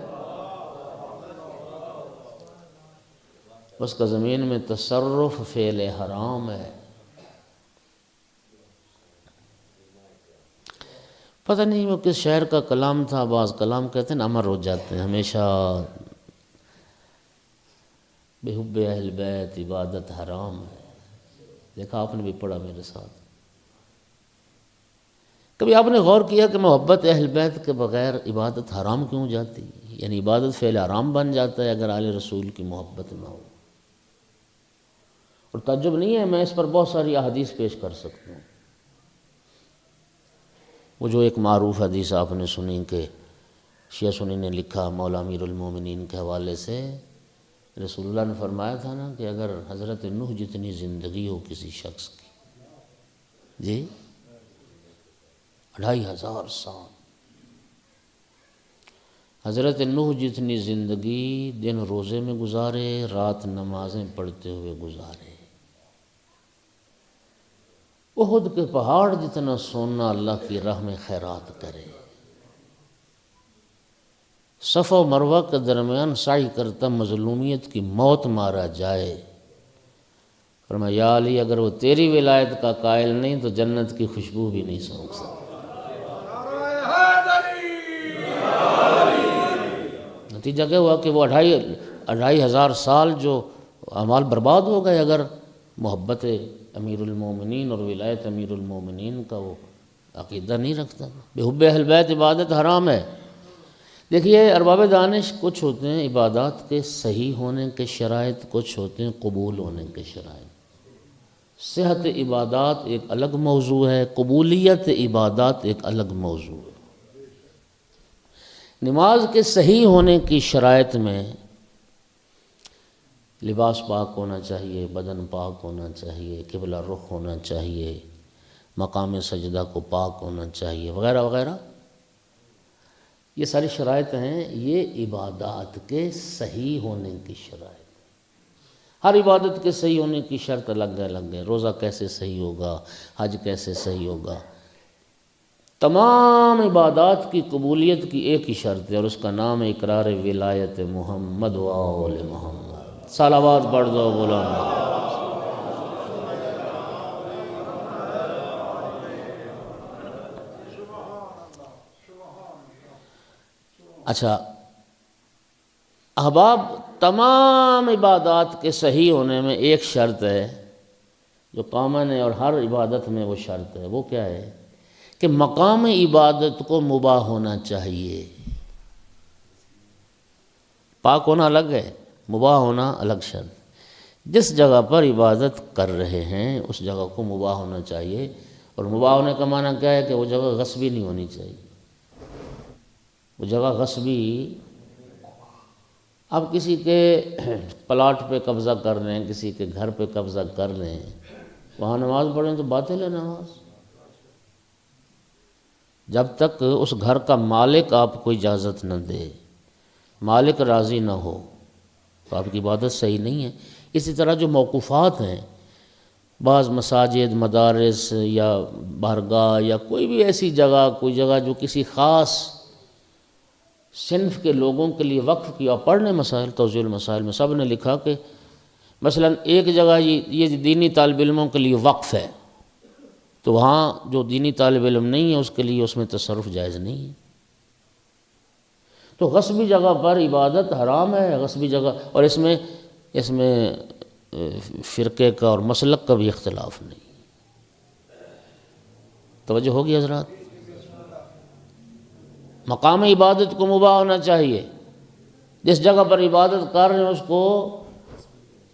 اس کا زمین میں تصرف فعل حرام ہے۔ پتہ نہیں وہ کس شاعر کا کلام تھا، بعض کلام کہتے ہیں امر ہو جاتے ہیں ہمیشہ، بے حب اہل بیت عبادت حرام ہے۔ دیکھا آپ نے بھی پڑھا میرے ساتھ۔ کبھی آپ نے غور کیا کہ محبت اہل بیت کے بغیر عبادت حرام کیوں جاتی؟ یعنی عبادت فعل حرام بن جاتا ہے اگر آل رسول کی محبت نہ ہو۔ اور تعجب نہیں ہے، میں اس پر بہت ساری احادیث پیش کر سکتا ہوں۔ وہ جو ایک معروف حدیث آپ نے سنی کہ شیعہ سنی نے لکھا مولا امیر المومنین کے حوالے سے، رسول اللہ نے فرمایا تھا نا کہ اگر حضرت نوح جتنی زندگی ہو کسی شخص کی، جی 2500 سال، حضرت نوح جتنی زندگی دن روزے میں گزارے، رات نمازیں پڑھتے ہوئے گزارے، احد کے پہاڑ جتنا سونا اللہ کی راہ میں خیرات کرے، صفا و مروہ کے درمیان سعی کرتا مظلومیت کی موت مارا جائے، فرمایا یا علی اگر وہ تیری ولایت کا قائل نہیں تو جنت کی خوشبو بھی نہیں سونکھ سکتا۔ نتیجہ کیا ہوا کہ وہ 2500 سال جو اعمال برباد ہو گئے اگر محبت امیر المومنین اور ولایت امیر المومنین کا وہ عقیدہ نہیں رکھتا۔ بے حب اہل بیت عبادت حرام ہے۔ دیکھیے ارباب دانش کچھ ہوتے ہیں عبادات کے صحیح ہونے کے شرائط، کچھ ہوتے ہیں قبول ہونے کے شرائط۔ صحت عبادات ایک الگ موضوع ہے، قبولیت عبادات ایک الگ موضوع ہے۔ نماز کے صحیح ہونے کی شرائط میں لباس پاک ہونا چاہیے، بدن پاک ہونا چاہیے، قبلہ رخ ہونا چاہیے، مقام سجدہ کو پاک ہونا چاہیے، وغیرہ وغیرہ۔ یہ ساری شرائط ہیں، یہ عبادات کے صحیح ہونے کی شرائط۔ ہر عبادت کے صحیح ہونے کی شرط الگ الگ ہے۔ روزہ کیسے صحیح ہوگا، حج کیسے صحیح ہوگا۔ تمام عبادات کی قبولیت کی ایک ہی شرط ہے اور اس کا نام ہے اقرار ولایت محمد و آل محمد۔ صلوات پڑھ دو بولانا۔ اچھا، احباب، تمام عبادات کے صحیح ہونے میں ایک شرط ہے جو کامن ہے اور ہر عبادت میں وہ شرط ہے. وہ کیا ہے؟ کہ مقام عبادت کو مباح ہونا چاہیے. پاک ہونا الگ ہے، مباح ہونا الگ شرط. جس جگہ پر عبادت کر رہے ہیں اس جگہ کو مباح ہونا چاہیے. اور مباح ہونے کا معنی کیا ہے؟ کہ وہ جگہ غصبی نہیں ہونی چاہیے. وہ جگہ غصبی، اب کسی کے پلاٹ پہ قبضہ کر رہے ہیں، کسی کے گھر پہ قبضہ کر رہے ہیں، وہاں نماز پڑھیں تو باطل ہے نماز. جب تک اس گھر کا مالک آپ کو اجازت نہ دے، مالک راضی نہ ہو، تو آپ کی عبادت صحیح نہیں ہے. اسی طرح جو موقوفات ہیں، بعض مساجد، مدارس یا بارگاہ یا کوئی بھی ایسی جگہ، کوئی جگہ جو کسی خاص صنف کے لوگوں کے لیے وقف کیا. پڑھ لیں مسائل، توضیح المسائل میں سب نے لکھا کہ مثلا ایک جگہ یہ دینی طالب علموں کے لیے وقف ہے، تو وہاں جو دینی طالب علم نہیں ہے اس کے لیے اس میں تصرف جائز نہیں ہے. تو غصبی جگہ پر عبادت حرام ہے، غصبی جگہ. اور اس میں فرقے کا اور مسلک کا بھی اختلاف نہیں. توجہ ہوگی حضرات؟ مقام عبادت کو مباح ہونا چاہیے. جس جگہ پر عبادت کر رہے ہیں اس کو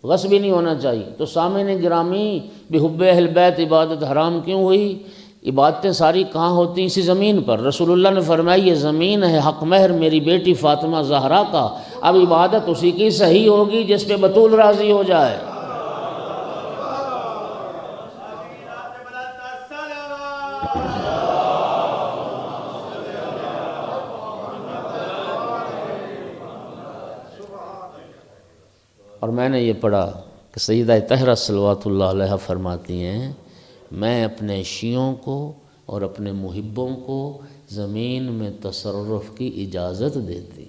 غصبی نہیں ہونا چاہیے. تو سامعین گرامی، بحب اہل بیت عبادت حرام کیوں ہوئی؟ عبادتیں ساری کہاں ہوتی ہیں؟ اسی زمین پر. رسول اللہ نے فرمایا یہ زمین ہے حق مہر میری بیٹی فاطمہ زہرا کا، اب عبادت اسی کی صحیح ہوگی جس پہ بطول راضی ہو جائے. اور میں نے یہ پڑھا کہ سیدہ طاہرہ صلوات اللہ علیہا فرماتی ہیں، میں اپنے شیعوں کو اور اپنے محبوں کو زمین میں تصرف کی اجازت دیتی.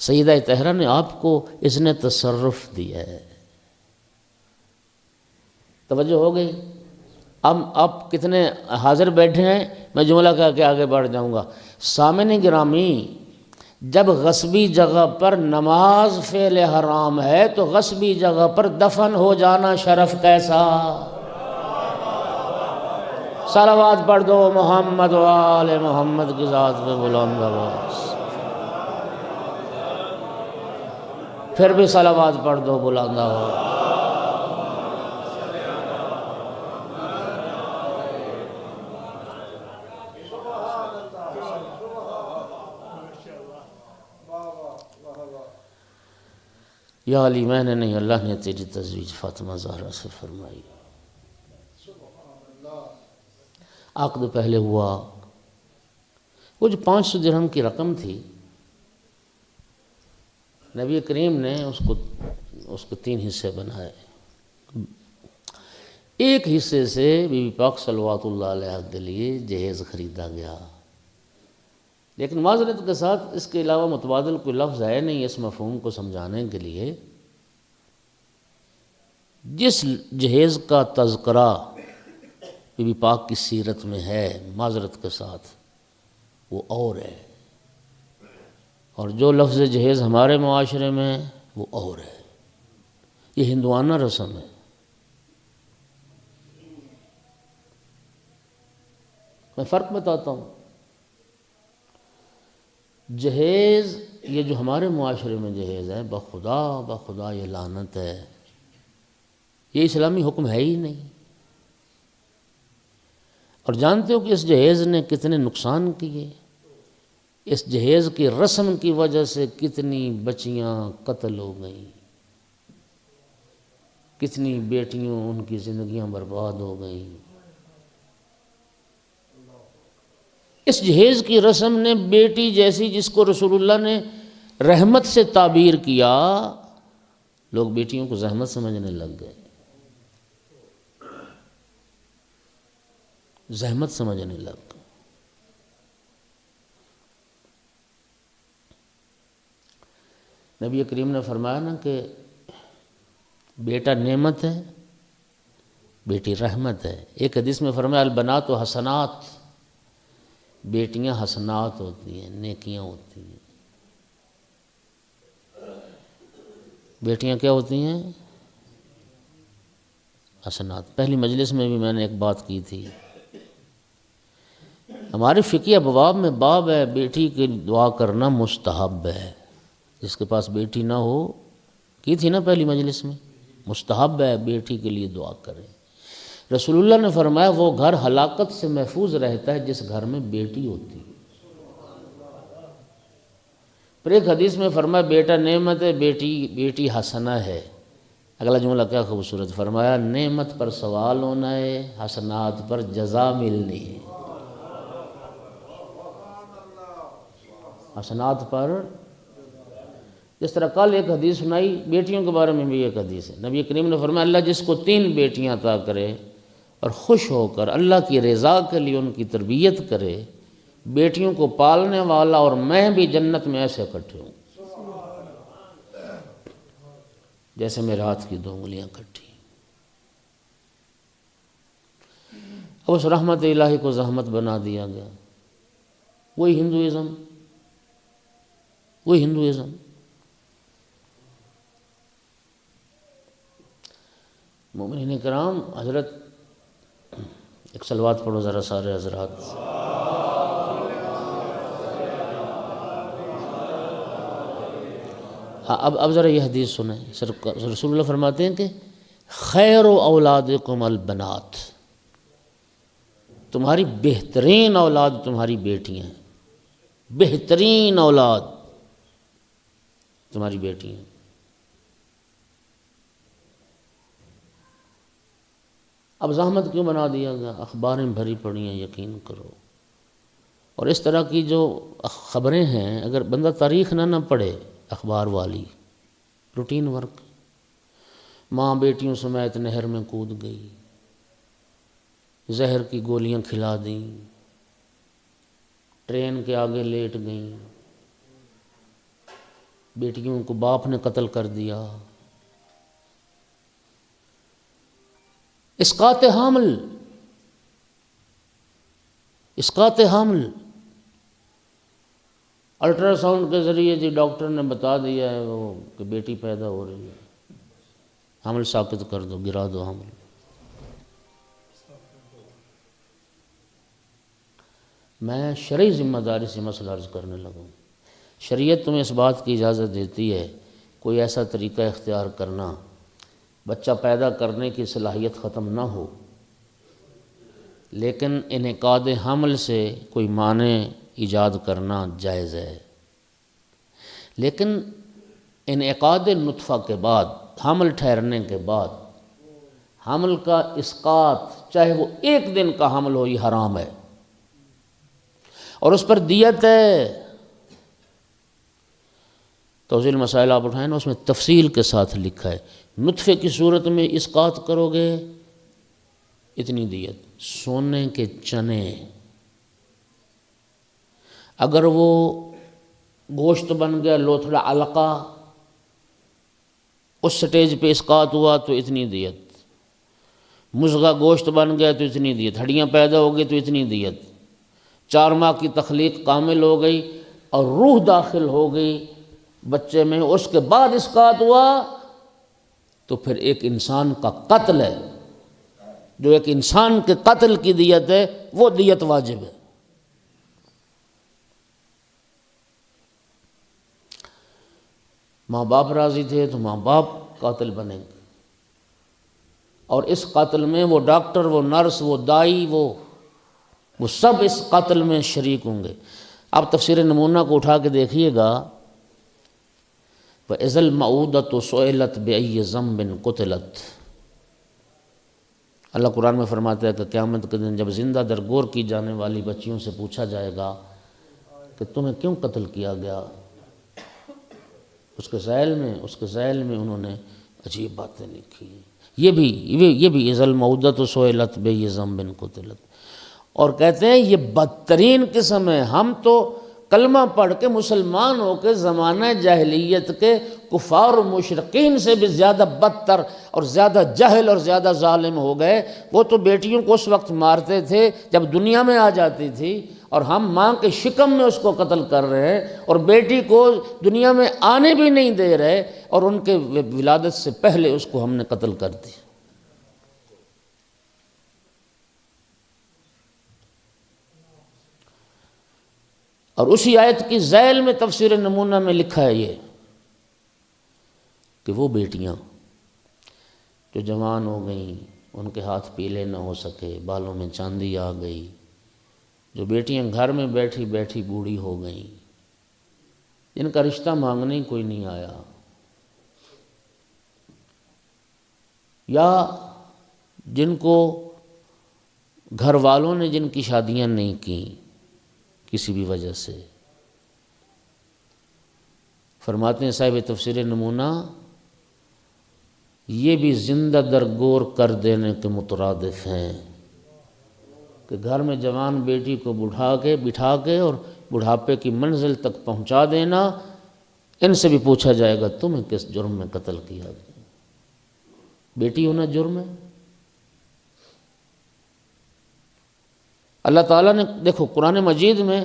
سیدہ طاہرہ نے آپ کو اس نے تصرف دیا ہے. توجہ ہو گئی؟ اب کتنے حاضر بیٹھے ہیں؟ میں جملہ کہہ کے آگے بڑھ جاؤں گا. سامعین گرامی، جب غصبی جگہ پر نماز فعل حرام ہے تو غصبی جگہ پر دفن ہو جانا شرف کیسا؟ صلوات پڑھ دو محمد و آل محمد کی ذات پہ بلند آواز. پھر بھی صلوات پڑھ دو بلند آواز. یا علی، میں نے نہیں، اللہ نے تیری تزویج فاطمہ زہرا سے فرمائی. عقد پہلے ہوا، وہ جو 500 درہم کی رقم تھی، نبی کریم نے اس کو 3 حصے بنائے. ایک حصے سے بی بی پاک صلوات اللہ علیہ کے لیے جہیز خریدا گیا. لیکن معذرت کے ساتھ اس کے علاوہ متبادل کوئی لفظ ہے نہیں اس مفہوم کو سمجھانے کے لیے. جس جہیز کا تذکرہ بی بی پاک کی سیرت میں ہے، معذرت کے ساتھ وہ اور ہے، اور جو لفظ جہیز ہمارے معاشرے میں وہ اور ہے. یہ ہندوانہ رسم ہے. میں فرق بتاتا ہوں. جہیز، یہ جو ہمارے معاشرے میں جہیز ہے، بخدا یہ لعنت ہے، یہ اسلامی حکم ہے ہی نہیں. اور جانتے ہو کہ اس جہیز نے کتنے نقصان کیے؟ اس جہیز کی رسم کی وجہ سے کتنی بچیاں قتل ہو گئیں، کتنی بیٹیوں ان کی زندگیاں برباد ہو گئیں. اس جہیز کی رسم نے بیٹی جیسی، جس کو رسول اللہ نے رحمت سے تعبیر کیا، لوگ بیٹیوں کو زحمت سمجھنے لگ گئے، زحمت سمجھنے لگ گئے. نبی کریم نے فرمایا نا کہ بیٹا نعمت ہے، بیٹی رحمت ہے. ایک حدیث میں فرمایا البنات و حسنات، بیٹیاں حسنات ہوتی ہیں، نیکیاں ہوتی ہیں۔ بیٹیاں کیا ہوتی ہیں؟ حسنات۔ پہلی مجلس میں بھی میں نے ایک بات کی تھی، ہمارے فقہی ابواب میں باب ہے بیٹی کی دعا کرنا مستحب ہے، جس کے پاس بیٹی نہ ہو، کی تھی نا پہلی مجلس میں، مستحب ہے بیٹی کے لیے دعا کرے۔ رسول اللہ نے فرمایا وہ گھر ہلاکت سے محفوظ رہتا ہے جس گھر میں بیٹی ہوتی ہے۔ پھر ایک حدیث میں فرمایا بیٹا نعمت ہے، بیٹی حسنہ ہے۔ اگلا جملہ کیا خوبصورت فرمایا، نعمت پر سوال ہونا ہے، حسنات پر جزا ملنی ہے۔ حسنات پر، جس طرح کل ایک حدیث سنائی بیٹیوں کے بارے میں بھی ایک حدیث ہے، نبی کریم نے فرمایا اللہ جس کو 3 بیٹیاں عطا کرے اور خوش ہو کر اللہ کی رضا کے لیے ان کی تربیت کرے، بیٹیوں کو پالنے والا اور میں بھی جنت میں ایسے اکٹھے ہوں جیسے میرے ہاتھ کی 2 انگلیاں کٹھی۔ اب اس رحمت الہی کو زحمت بنا دیا گیا، وہی ہندوازم۔ مومنین کرام، حضرت ایک صلوات پڑھو ذرا سارے حضرات۔ اب ذرا یہ حدیث سنیں، رسول اللہ فرماتے ہیں کہ خیر اولادکم البنات، تمہاری بہترین اولاد تمہاری بیٹیاں ہیں، بہترین اولاد تمہاری بیٹیاں ہیں۔ اب زحمت کیوں بنا دیا گیا؟ اخباریں بھری پڑی ہیں، یقین کرو۔ اور اس طرح کی جو خبریں ہیں، اگر بندہ تاریخ نہ پڑھے، اخبار والی روٹین ورک، ماں بیٹیوں سمیت نہر میں کود گئی، زہر کی گولیاں کھلا دیں، ٹرین کے آگے لیٹ گئیں، بیٹیوں کو باپ نے قتل کر دیا، اسقاط حمل الٹرا ساؤنڈ کے ذریعے جی ڈاکٹر نے بتا دیا ہے وہ کہ بیٹی پیدا ہو رہی ہے، حمل ساقط کر دو، گرا دو حمل۔ میں شرعی ذمہ داری سے مسئلہ عرض کرنے لگا ہوں۔ شریعت تمہیں اس بات کی اجازت دیتی ہے کوئی ایسا طریقہ اختیار کرنا بچہ پیدا کرنے کی صلاحیت ختم نہ ہو، لیکن انعقاد حمل سے کوئی معنی ایجاد کرنا جائز ہے۔ لیکن انعقاد نطفہ کے بعد، حمل ٹھہرنے کے بعد، حمل کا اسقاط چاہے وہ 1 دن کا حمل ہو، یہ حرام ہے، اور اس پر دیت ہے۔ توضیح المسائل آپ اٹھائیں نا، اس میں تفصیل کے ساتھ لکھا ہے نطفے کی صورت میں اسقاط کرو گے اتنی دیت، سونے کے چنے، اگر وہ گوشت بن گیا لوتھڑا علقہ، اس سٹیج پہ اسقاط ہوا تو اتنی دیت، مضغہ گوشت بن گیا تو اتنی دیت، ہڈیاں پیدا ہو گئی تو اتنی دیت، 4 ماہ کی تخلیق کامل ہو گئی اور روح داخل ہو گئی بچے میں، اس کے بعد اسقاط ہوا تو پھر ایک انسان کا قتل ہے، جو ایک انسان کے قتل کی دیت ہے وہ دیت واجب ہے۔ ماں باپ راضی تھے تو ماں باپ قاتل بنیں گے، اور اس قتل میں وہ ڈاکٹر، وہ نرس، وہ دائی، وہ سب اس قتل میں شریک ہوں گے۔ آپ تفسیر نمونہ کو اٹھا کے دیکھیے گا، وَإِذَا الْمَوْءُودَةُ سُئِلَتْ بِأَيِّ ذَنبٍ قُتِلَتْ، اللہ قرآن میں فرماتا ہے کہ قیامت کے دن جب زندہ درگور کی جانے والی بچیوں سے پوچھا جائے گا کہ تمہیں کیوں قتل کیا گیا، اس کے ذیل میں انہوں نے عجیب باتیں لکھی ہیں۔ یہ بھی اِذَا الْمَوْءُودَةُ سُئِلَتْ بِأَيِّ ذَنبٍ قُتِلَتْ، اور کہتے ہیں یہ بدترین قسم ہے۔ ہم تو کلمہ پڑھ کے مسلمان ہو کے زمانہ جاہلیت کے کفار و مشرقین سے بھی زیادہ بدتر اور زیادہ جاہل اور زیادہ ظالم ہو گئے۔ وہ تو بیٹیوں کو اس وقت مارتے تھے جب دنیا میں آ جاتی تھی، اور ہم ماں کے شکم میں اس کو قتل کر رہے ہیں اور بیٹی کو دنیا میں آنے بھی نہیں دے رہے، اور ان کے ولادت سے پہلے اس کو ہم نے قتل کر دیا۔ اور اسی آیت کی ذیل میں تفسیر نمونہ میں لکھا ہے یہ کہ وہ بیٹیاں جو جوان ہو گئیں، ان کے ہاتھ پیلے نہ ہو سکے، بالوں میں چاندی آ گئی، جو بیٹیاں گھر میں بیٹھی بیٹھی بوڑھی ہو گئیں، جن کا رشتہ مانگنے ہی کوئی نہیں آیا، یا جن کو گھر والوں نے جن کی شادیاں نہیں کیں کسی بھی وجہ سے، فرماتے ہیں صاحب تفسیر نمونہ یہ بھی زندہ درگور کر دینے کے مترادف ہیں کہ گھر میں جوان بیٹی کو بٹھا کے اور بڑھاپے کی منزل تک پہنچا دینا، ان سے بھی پوچھا جائے گا تمہیں کس جرم میں قتل کیا گیا؟ بیٹی ہونا جرم ہے؟ اللہ تعالیٰ نے دیکھو قرآن مجید میں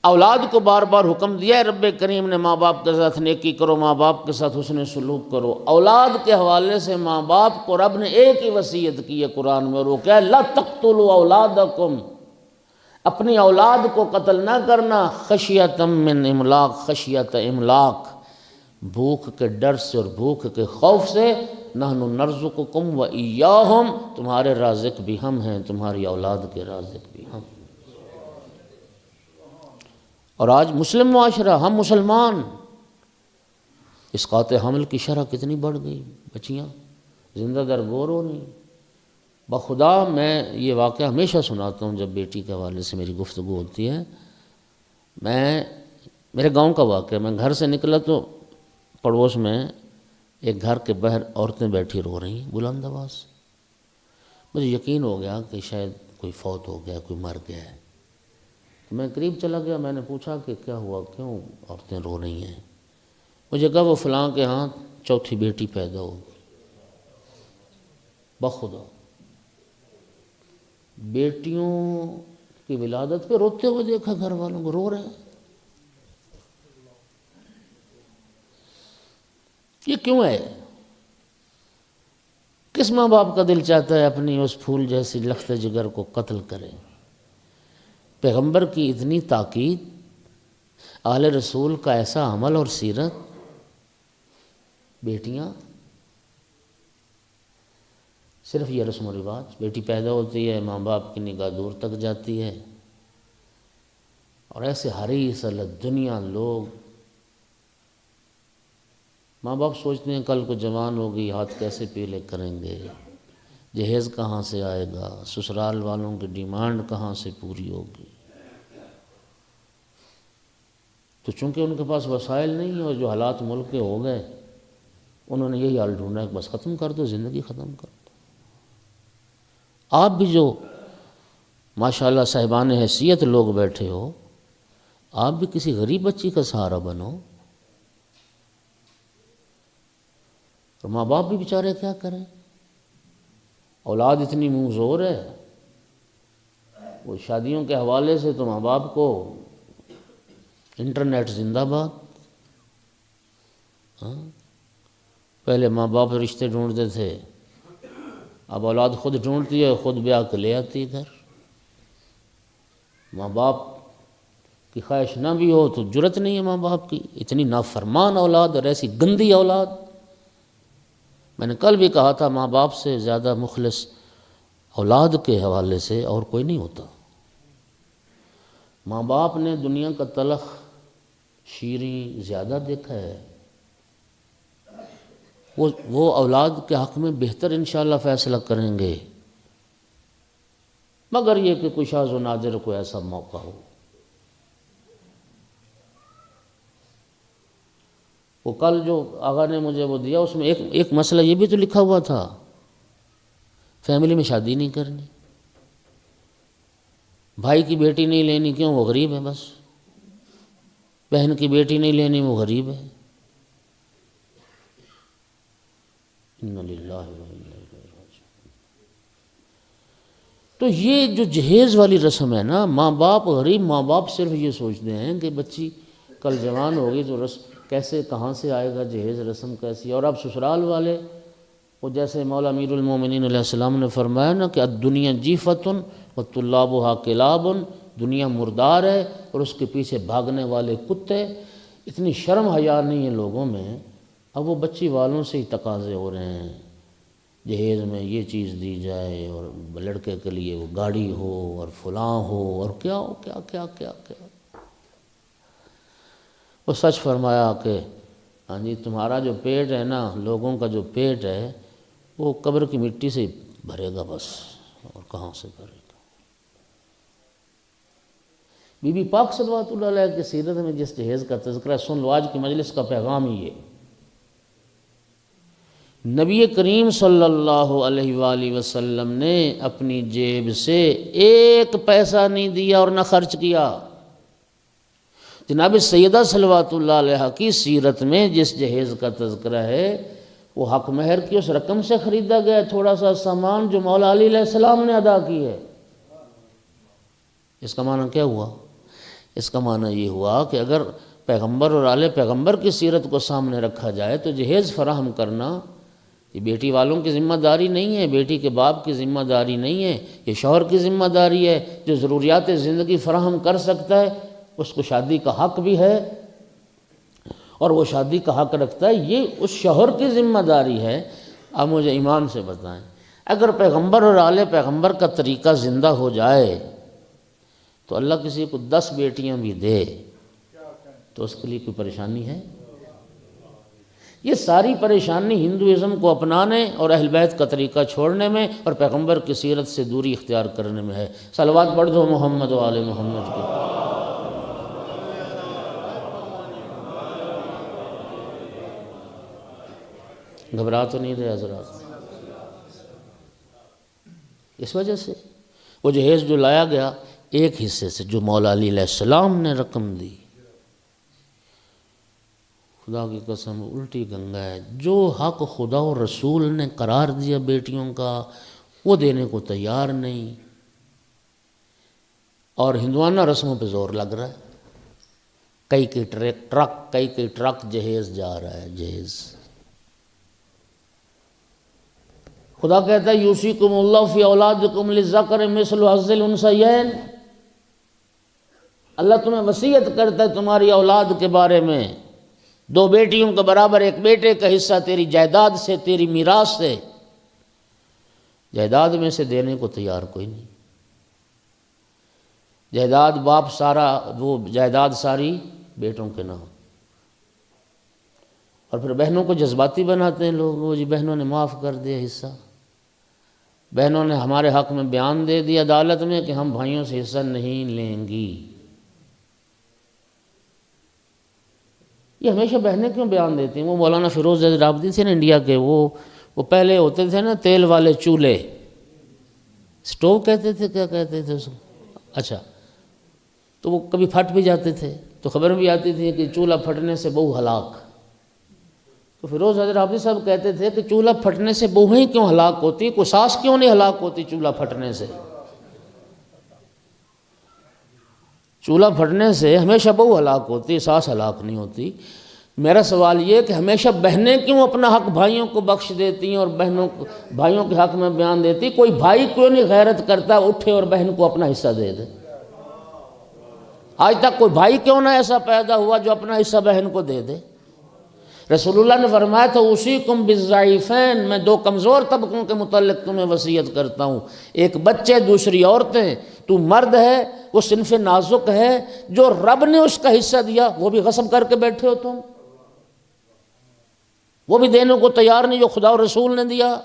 اولاد کو بار بار حکم دیا ہے، رب کریم نے ماں باپ کے ساتھ نیکی کرو، ماں باپ کے ساتھ حسن سلوک کرو۔ اولاد کے حوالے سے ماں باپ کو رب نے ایک ہی وصیت کی ہے قرآن میں، اور وہ کیا ہے؟ لا تقتلوا اولادکم، اپنی اولاد کو قتل نہ کرنا، خشیۃ من املاق، خشیۃ املاق، بھوک کے ڈر سے اور بھوک کے خوف سے، نحن نرزقکم وایاہم، تمہارے رازق بھی ہم ہیں، تمہاری اولاد کے رازق بھی ہم۔ اور آج مسلم معاشرہ، ہم مسلمان، اسقاط حمل کی شرح کتنی بڑھ گئی، بچیاں زندہ درگور ہو رہی۔ بخدا میں یہ واقعہ ہمیشہ سناتا ہوں جب بیٹی کے حوالے سے میری گفتگو ہوتی ہے۔ میرے گاؤں کا واقعہ، میں گھر سے نکلا تو پڑوس میں ایک گھر کے باہر عورتیں بیٹھی رو رہی ہیں بلند آواز سے۔ مجھے یقین ہو گیا کہ شاید کوئی فوت ہو گیا، کوئی مر گیا ہے۔ میں قریب چلا گیا، میں نے پوچھا کہ کیا ہوا، کیوں عورتیں رو رہی ہیں؟ مجھے کہا وہ فلاں کے ہاں چوتھی بیٹی پیدا ہوگی۔ بخدا بیٹیوں کی ولادت پہ روتے ہوئے دیکھا گھر والوں کو، رو رہے ہیں۔ یہ کیوں ہے؟ کس ماں باپ کا دل چاہتا ہے اپنی اس پھول جیسی لخت جگر کو قتل کرے؟ پیغمبر کی اتنی تاکید، اہل رسول کا ایسا عمل اور سیرت، بیٹیاں صرف یہ رسم و رواج، بیٹی پیدا ہوتی ہے، ماں باپ کی نگاہ دور تک جاتی ہے، اور ایسے حریص علی دنیا لوگ، ماں باپ سوچتے ہیں کل کو جوان ہوگی، ہاتھ کیسے پیلے کریں گے، جہیز کہاں سے آئے گا، سسرال والوں کی ڈیمانڈ کہاں سے پوری ہوگی۔ تو چونکہ ان کے پاس وسائل نہیں ہیں، اور جو حالات ملک کے ہو گئے، انہوں نے یہی حال ڈھونڈا ہے کہ بس ختم کر دو، زندگی ختم کر دو۔ آپ بھی جو ماشاءاللہ صاحبان حیثیت لوگ بیٹھے ہو، آپ بھی کسی غریب بچی کا سہارا بنو، اور ماں باپ بھی بیچارے کیا کریں؟ اولاد اتنی منہ زور ہے، وہ شادیوں کے حوالے سے تو ماں باپ کو انٹرنیٹ زندہ باد۔ پہلے ماں باپ رشتے ڈھونڈتے تھے، اب اولاد خود ڈھونڈتی ہے، خود بیاہ کے لے آتی ہے گھر۔ ماں باپ کی خواہش نہ بھی ہو تو جرت نہیں ہے ماں باپ کی، اتنی نافرمان اولاد اور ایسی گندی اولاد۔ میں نے کل بھی کہا تھا، ماں باپ سے زیادہ مخلص اولاد کے حوالے سے اور کوئی نہیں ہوتا۔ ماں باپ نے دنیا کا تلخ شیریں زیادہ دیکھا ہے، وہ اولاد کے حق میں بہتر انشاءاللہ فیصلہ کریں گے، مگر یہ کہ کوئی شاذ و نادر کوئی ایسا موقع ہو۔ وہ کل جو آغا نے مجھے وہ دیا، اس میں ایک مسئلہ یہ بھی تو لکھا ہوا تھا، فیملی میں شادی نہیں کرنی، بھائی کی بیٹی نہیں لینی، کیوں؟ وہ غریب ہے، بس بہن کی بیٹی نہیں لینی، وہ غریب ہے۔ انا للہ و انا الیہ راجعون۔ تو یہ جو جہیز والی رسم ہے نا، ماں باپ، غریب ماں باپ صرف یہ سوچتے ہیں کہ بچی کل جوان ہوگی تو کیسے، کہاں سے آئے گا جہیز، رسم کیسی. اور اب سسرال والے، وہ جیسے مولا امیر المومنین علیہ السلام نے فرمایا نا کہ الدنیا جیفتن وطلابھا کلاب، دنیا مردار ہے اور اس کے پیچھے بھاگنے والے کتے. اتنی شرم حیا نہیں ہے لوگوں میں. اب وہ بچی والوں سے ہی تقاضے ہو رہے ہیں، جہیز میں یہ چیز دی جائے، اور لڑکے کے لیے وہ گاڑی ہو اور فلاں ہو اور کیا ہو، کیا کیا کیا کیا. وہ سچ فرمایا کہ ہاں جی تمہارا جو پیٹ ہے نا، لوگوں کا جو پیٹ ہے وہ قبر کی مٹی سے بھرے گا بس، اور کہاں سے بھرے گا. بی بی پاک صلوات اللہ علیہ کی سیرت میں جس جہیز کا تذکرہ، سن لو آج کی مجلس کا پیغام ہی ہے. نبی کریم صلی اللہ علیہ وآلہ وسلم نے اپنی جیب سے ایک پیسہ نہیں دیا اور نہ خرچ کیا. جناب سیدہ صلوات اللہ علیہ کی سیرت میں جس جہیز کا تذکرہ ہے وہ حق مہر کی اس رقم سے خریدا گیا، تھوڑا سا سامان جو مولا علی علیہ السلام نے ادا کی ہے. اس کا معنی کیا ہوا؟ اس کا معنی یہ ہوا کہ اگر پیغمبر اور آل پیغمبر کی سیرت کو سامنے رکھا جائے تو جہیز فراہم کرنا یہ بیٹی والوں کی ذمہ داری نہیں ہے، بیٹی کے باپ کی ذمہ داری نہیں ہے، یہ شوہر کی ذمہ داری ہے. جو ضروریات زندگی فراہم کر سکتا ہے اس کو شادی کا حق بھی ہے، اور وہ شادی کا حق رکھتا ہے، یہ اس شوہر کی ذمہ داری ہے. اب مجھے ایمان سے بتائیں، اگر پیغمبر اور آل پیغمبر کا طریقہ زندہ ہو جائے تو اللہ کسی کو 10 بیٹیاں بھی دے تو اس کے لیے کوئی پریشانی ہے؟ یہ ساری پریشانی ہندوازم کو اپنانے اور اہل بیت کا طریقہ چھوڑنے میں اور پیغمبر کی سیرت سے دوری اختیار کرنے میں ہے. صلوات پڑھ دو محمد و آل محمد کی. گھبرا تو نہیں رہے حضرات؟ اس وجہ سے وہ جہیز جو لایا گیا ایک حصے سے جو مولا علی علیہ السلام نے رقم دی، خدا کی قسم الٹی گنگا ہے. جو حق خدا و رسول نے قرار دیا بیٹیوں کا وہ دینے کو تیار نہیں، اور ہندوانہ رسموں پہ زور لگ رہا ہے. کئی ٹرک جہیز جا رہا ہے. جہیز خدا کہتا ہے یوصیکم اللہ فی اولادکم للذکر مثل حظ الانثیین. اللہ تمہیں وصیت کرتا ہے تمہاری اولاد کے بارے میں، 2 بیٹیوں کے برابر ایک بیٹے کا حصہ تیری جائیداد سے، تیری میراث سے. جائیداد میں سے دینے کو تیار کوئی نہیں. جائیداد باپ سارا، وہ جائیداد ساری بیٹوں کے نام. اور پھر بہنوں کو جذباتی بناتے ہیں لوگ، وہ جی بہنوں نے معاف کر دیا حصہ، بہنوں نے ہمارے حق میں بیان دے دیا عدالت میں کہ ہم بھائیوں سے حصہ نہیں لیں گی. یہ ہمیشہ بہنیں کیوں بیان دیتی ہیں؟ وہ مولانا فیروز عابدی تھے نا انڈیا کے، وہ پہلے ہوتے تھے نا تیل والے چولہے، سٹوو کہتے تھے، کیا کہتے تھے اس کو؟ اچھا، تو وہ کبھی پھٹ بھی جاتے تھے تو خبر بھی آتی تھی کہ چولہا پھٹنے سے بہو ہلاک. تو فیروز عابدی صاحب کہتے تھے کہ چولہا پھٹنے سے بہویں کیوں ہلاک ہوتی، کوئی ساس کیوں نہیں ہلاک ہوتی چولہا پھٹنے سے؟ چولہا پھٹنے سے ہمیشہ بہو ہلاک ہوتی، ساس ہلاک نہیں ہوتی. میرا سوال یہ کہ ہمیشہ بہنیں کیوں اپنا حق بھائیوں کو بخش دیتی ہیں اور بھائیوں کے حق میں بیان دیتی؟ کوئی بھائی کیوں نہیں غیرت کرتا اٹھے اور بہن کو اپنا حصہ دے دے؟ آج تک کوئی بھائی کیوں نہ ایسا پیدا ہوا جو اپنا حصہ بہن کو دے دے؟ رسول اللہ نے فرمایا تھا اوصیکم بالضعیفین، میں 2 کمزور طبقوں کے متعلق تمہیں وصیت کرتا ہوں، ایک بچے، دوسری عورتیں. تو مرد ہے، وہ صنف نازک ہے، جو رب نے اس کا حصہ دیا وہ بھی غصب کر کے بیٹھے ہو تم، وہ بھی دینے کو تیار نہیں جو خدا اور رسول نے دیا.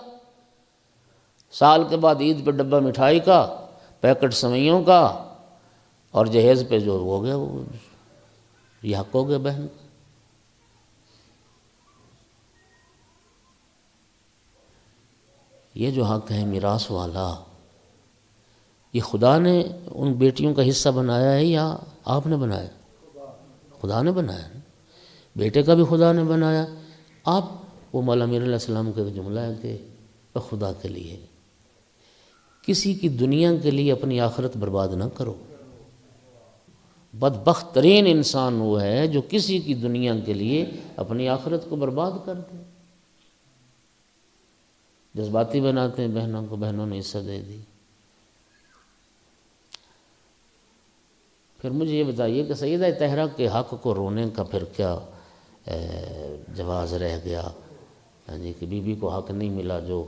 سال کے بعد عید پہ ڈبہ مٹھائی کا، پیکٹ سوئیوں کا، اور جہیز پہ جو ہو گیا وہ یہ حق ہو گیا بہن. یہ جو حق ہے میراث والا، یہ خدا نے ان بیٹیوں کا حصہ بنایا ہے یا آپ نے بنایا؟ خدا نے بنایا. بیٹے کا بھی خدا نے بنایا. آپ وہ مولا امیر علیہ السلام کا جملہ ہے کہ خدا کے لیے کسی کی دنیا کے لیے اپنی آخرت برباد نہ کرو۔ بدبخت ترین انسان وہ ہے جو کسی کی دنیا کے لیے اپنی آخرت کو برباد کر دے۔ جذباتی بناتے ہیں بہنوں کو، بہنوں نے حصہ دے دی۔ پھر مجھے یہ بتائیے کہ سیدہ طاہرہ کے حق کو رونے کا پھر کیا جواز رہ گیا؟ ہاں جی، کہ بی بی کو حق نہیں ملا جو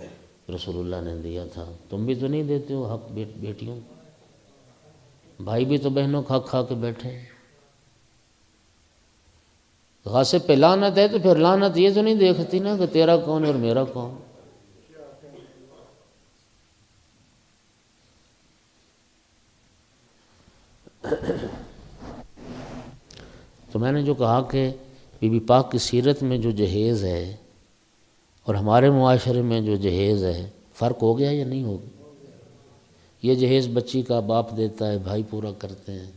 رسول اللہ نے دیا تھا۔ تم بھی تو نہیں دیتے ہو حق بیٹیوں، بھائی بھی تو بہنوں کا حق کھا کے بیٹھے ہیں۔ غاصب پہ لعنت ہے تو پھر لعنت یہ تو نہیں دیکھتی نا کہ تیرا کون اور میرا کون۔ تو میں نے جو کہا کہ بی بی پاک کی سیرت میں جو جہیز ہے اور ہمارے معاشرے میں جو جہیز ہے، فرق ہو گیا یا نہیں ہو گیا؟ یہ جہیز بچی کا باپ دیتا ہے، بھائی پورا کرتے ہیں،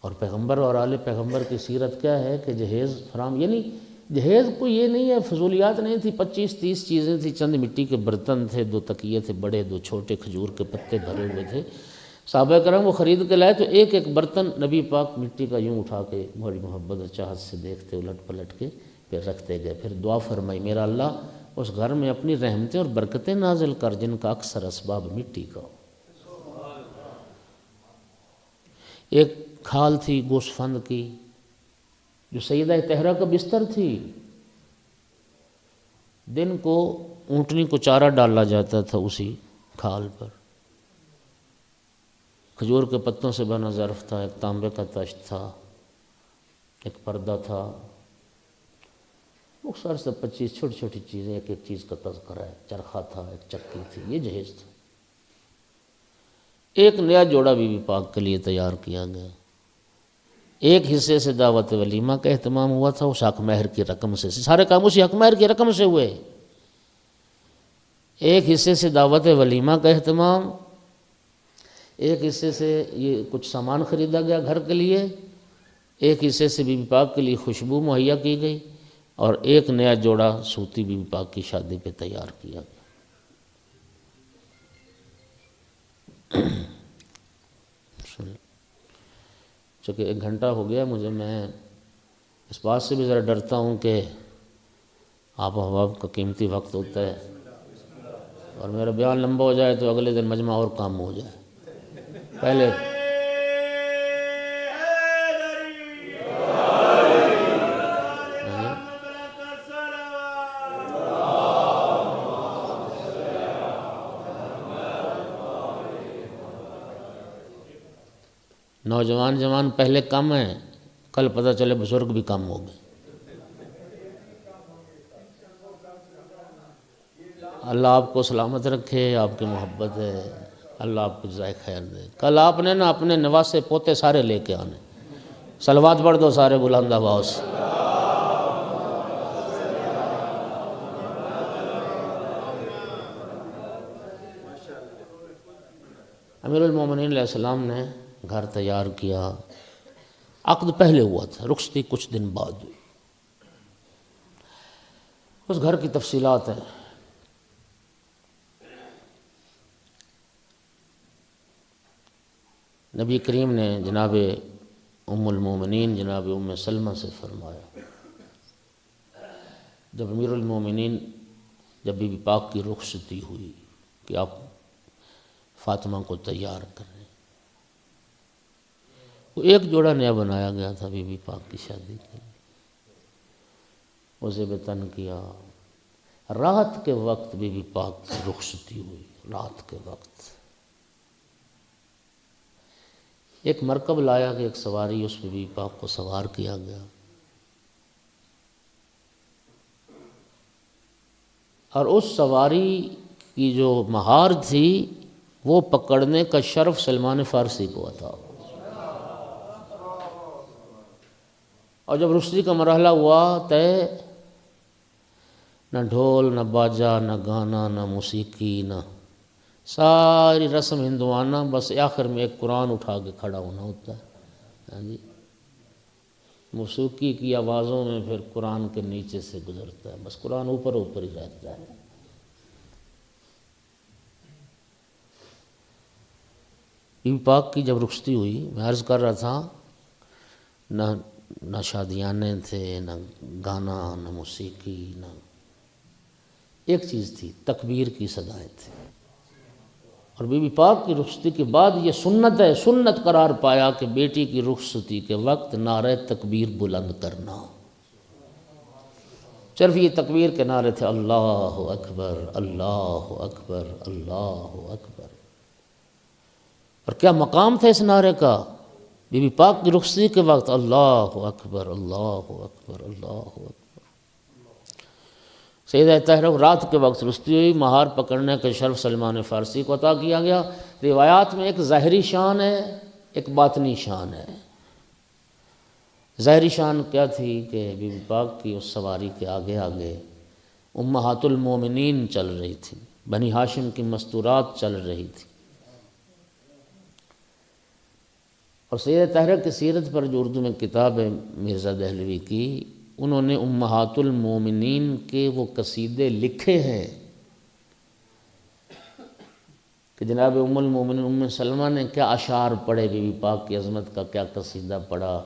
اور پیغمبر اور آل پیغمبر کی سیرت کیا ہے کہ جہیز فراہم، یعنی جہیز کوئی یہ نہیں ہے، فضولیات نہیں تھی، 25-30 چیزیں تھیں، چند مٹی کے برتن تھے، 2 تکیے تھے بڑے، 2 چھوٹے کھجور کے پتے بھرے ہوئے تھے۔ صحابہ کرام وہ خرید کے لائے تو ایک ایک برتن نبی پاک مٹی کا یوں اٹھا کے بڑی محبت اور چاہت سے دیکھتے، الٹ پلٹ کے پھر رکھتے گئے، پھر دعا فرمائی، میرا اللہ اس گھر میں اپنی رحمتیں اور برکتیں نازل کر جن کا اکثر اسباب مٹی کا ہو۔ ایک کھال تھی گوسفند کی جو سیدہ طاہرہ کا بستر تھی، دن کو اونٹنی کو چارہ ڈالا جاتا تھا اسی کھال پر، کھجور کے پتوں سے بنا ظرف تھا، ایک تانبے کا تشت تھا، ایک پردہ تھا، مختصر سے 25 چھوٹی چھوٹی چیزیں، ایک ایک چیز کا تذکرہ ہے، چرخہ تھا، ایک چکی تھی، یہ جہیز تھا۔ ایک نیا جوڑا بی بی پاک کے لیے تیار کیا گیا، ایک حصے سے دعوت ولیمہ کا اہتمام ہوا تھا، اس حق مہر کی رقم سے، سارے کام اسی حق مہر کی رقم سے ہوئے۔ ایک حصے سے دعوت ولیمہ کا اہتمام، ایک حصے سے یہ کچھ سامان خریدا گیا گھر کے لیے، ایک حصے سے بی بی پاک کے لیے خوشبو مہیا کی گئی، اور ایک نیا جوڑا سوتی بی بی پاک کی شادی پہ تیار کیا گیا۔ چونکہ 1 گھنٹہ ہو گیا مجھے، میں اس بات سے بھی ذرا ڈرتا ہوں کہ آپ احباب کا قیمتی وقت ہوتا ہے اور میرا بیان لمبا ہو جائے تو اگلے دن مجمع اور کام ہو جائے۔ پہلے نوجوان جوان پہلے کم ہیں، کل پتہ چلے بزرگ بھی کم ہو گئے۔ اللہ آپ کو سلامت رکھے، آپ کی محبت ہے، اللہ آپ کو جزائے خیر دے۔ کل آپ نے نا اپنے نواسے پوتے سارے لے کے آنے، صلوات پڑھ دو سارے بلند آواز سے۔ امیر المومنین علیہ السلام نے گھر تیار کیا، عقد پہلے ہوا تھا، رخصتی کچھ دن بعد ہوئی۔ اس گھر کی تفصیلات ہیں۔ نبی کریم نے جناب ام المومنین جناب ام سلمہ سے فرمایا، جب امیر المومنین جب بی بی پاک کی رخصتی ہوئی کہ آپ فاطمہ کو تیار کریں، وہ ایک جوڑا نیا بنایا گیا تھا بی بی پاک کی شادی کے لیے، اسے بتن کیا۔ رات کے وقت بی بی پاک کی رخصتی ہوئی، رات کے وقت ایک مرکب لایا کہ ایک سواری، اس بی بی پاک کو سوار کیا گیا، اور اس سواری کی جو مہار تھی وہ پکڑنے کا شرف سلمان فارسی کو عطا ہوا۔ اور جب رخصتی کا مرحلہ ہوا طے، نہ ڈھول نہ باجا نہ گانا نہ موسیقی، نہ ساری رسم ہندوانہ، بس آخر میں ایک قرآن اٹھا کے کھڑا ہونا ہوتا ہے۔ ہاں جی، موسیقی کی آوازوں میں پھر قرآن کے نیچے سے گزرتا ہے، بس قرآن اوپر اوپر ہی رہتا ہے۔ بی بی پاک کی جب رخصتی ہوئی، میں عرض کر رہا تھا، نہ شادیانے تھے، نہ گانا، نہ موسیقی، نہ ایک چیز تھی، تکبیر کی صدائیں تھیں۔ اور بی بی پاک کی رخصتی کے بعد یہ سنت قرار پایا کہ بیٹی کی رخصتی کے وقت نعرہ تکبیر بلند کرنا۔ صرف یہ تکبیر کے نعرے تھے، اللہ اکبر، اللہ اکبر، اللہ اکبر۔ اور کیا مقام تھا اس نعرے کا؟ بی بی پاک کی رخصتی کے وقت اللہ اکبر، اللہ اکبر، اللہ اکبر۔ سیدہ طاہرہ رات کے وقت رخصتی ہوئی، مہار پکڑنے کا شرف سلمان فارسی کو عطا کیا گیا۔ روایات میں ایک ظاہری شان ہے، ایک باطنی شان ہے۔ ظاہری شان کیا تھی کہ بی بی پاک کی اس سواری کے آگے آگے امہات المومنین چل رہی تھی، بنی ہاشم کی مستورات چل رہی تھی۔ اور سیدہ طاہرہ کی سیرت پر جو اردو میں کتاب ہے مرزا دہلوی کی، انہوں نے امہات المومنین کے وہ قصیدے لکھے ہیں کہ جناب ام المومنین ام سلمہ نے کیا اشعار پڑھے، بی بی پاک کی عظمت کا کیا قصیدہ پڑھا،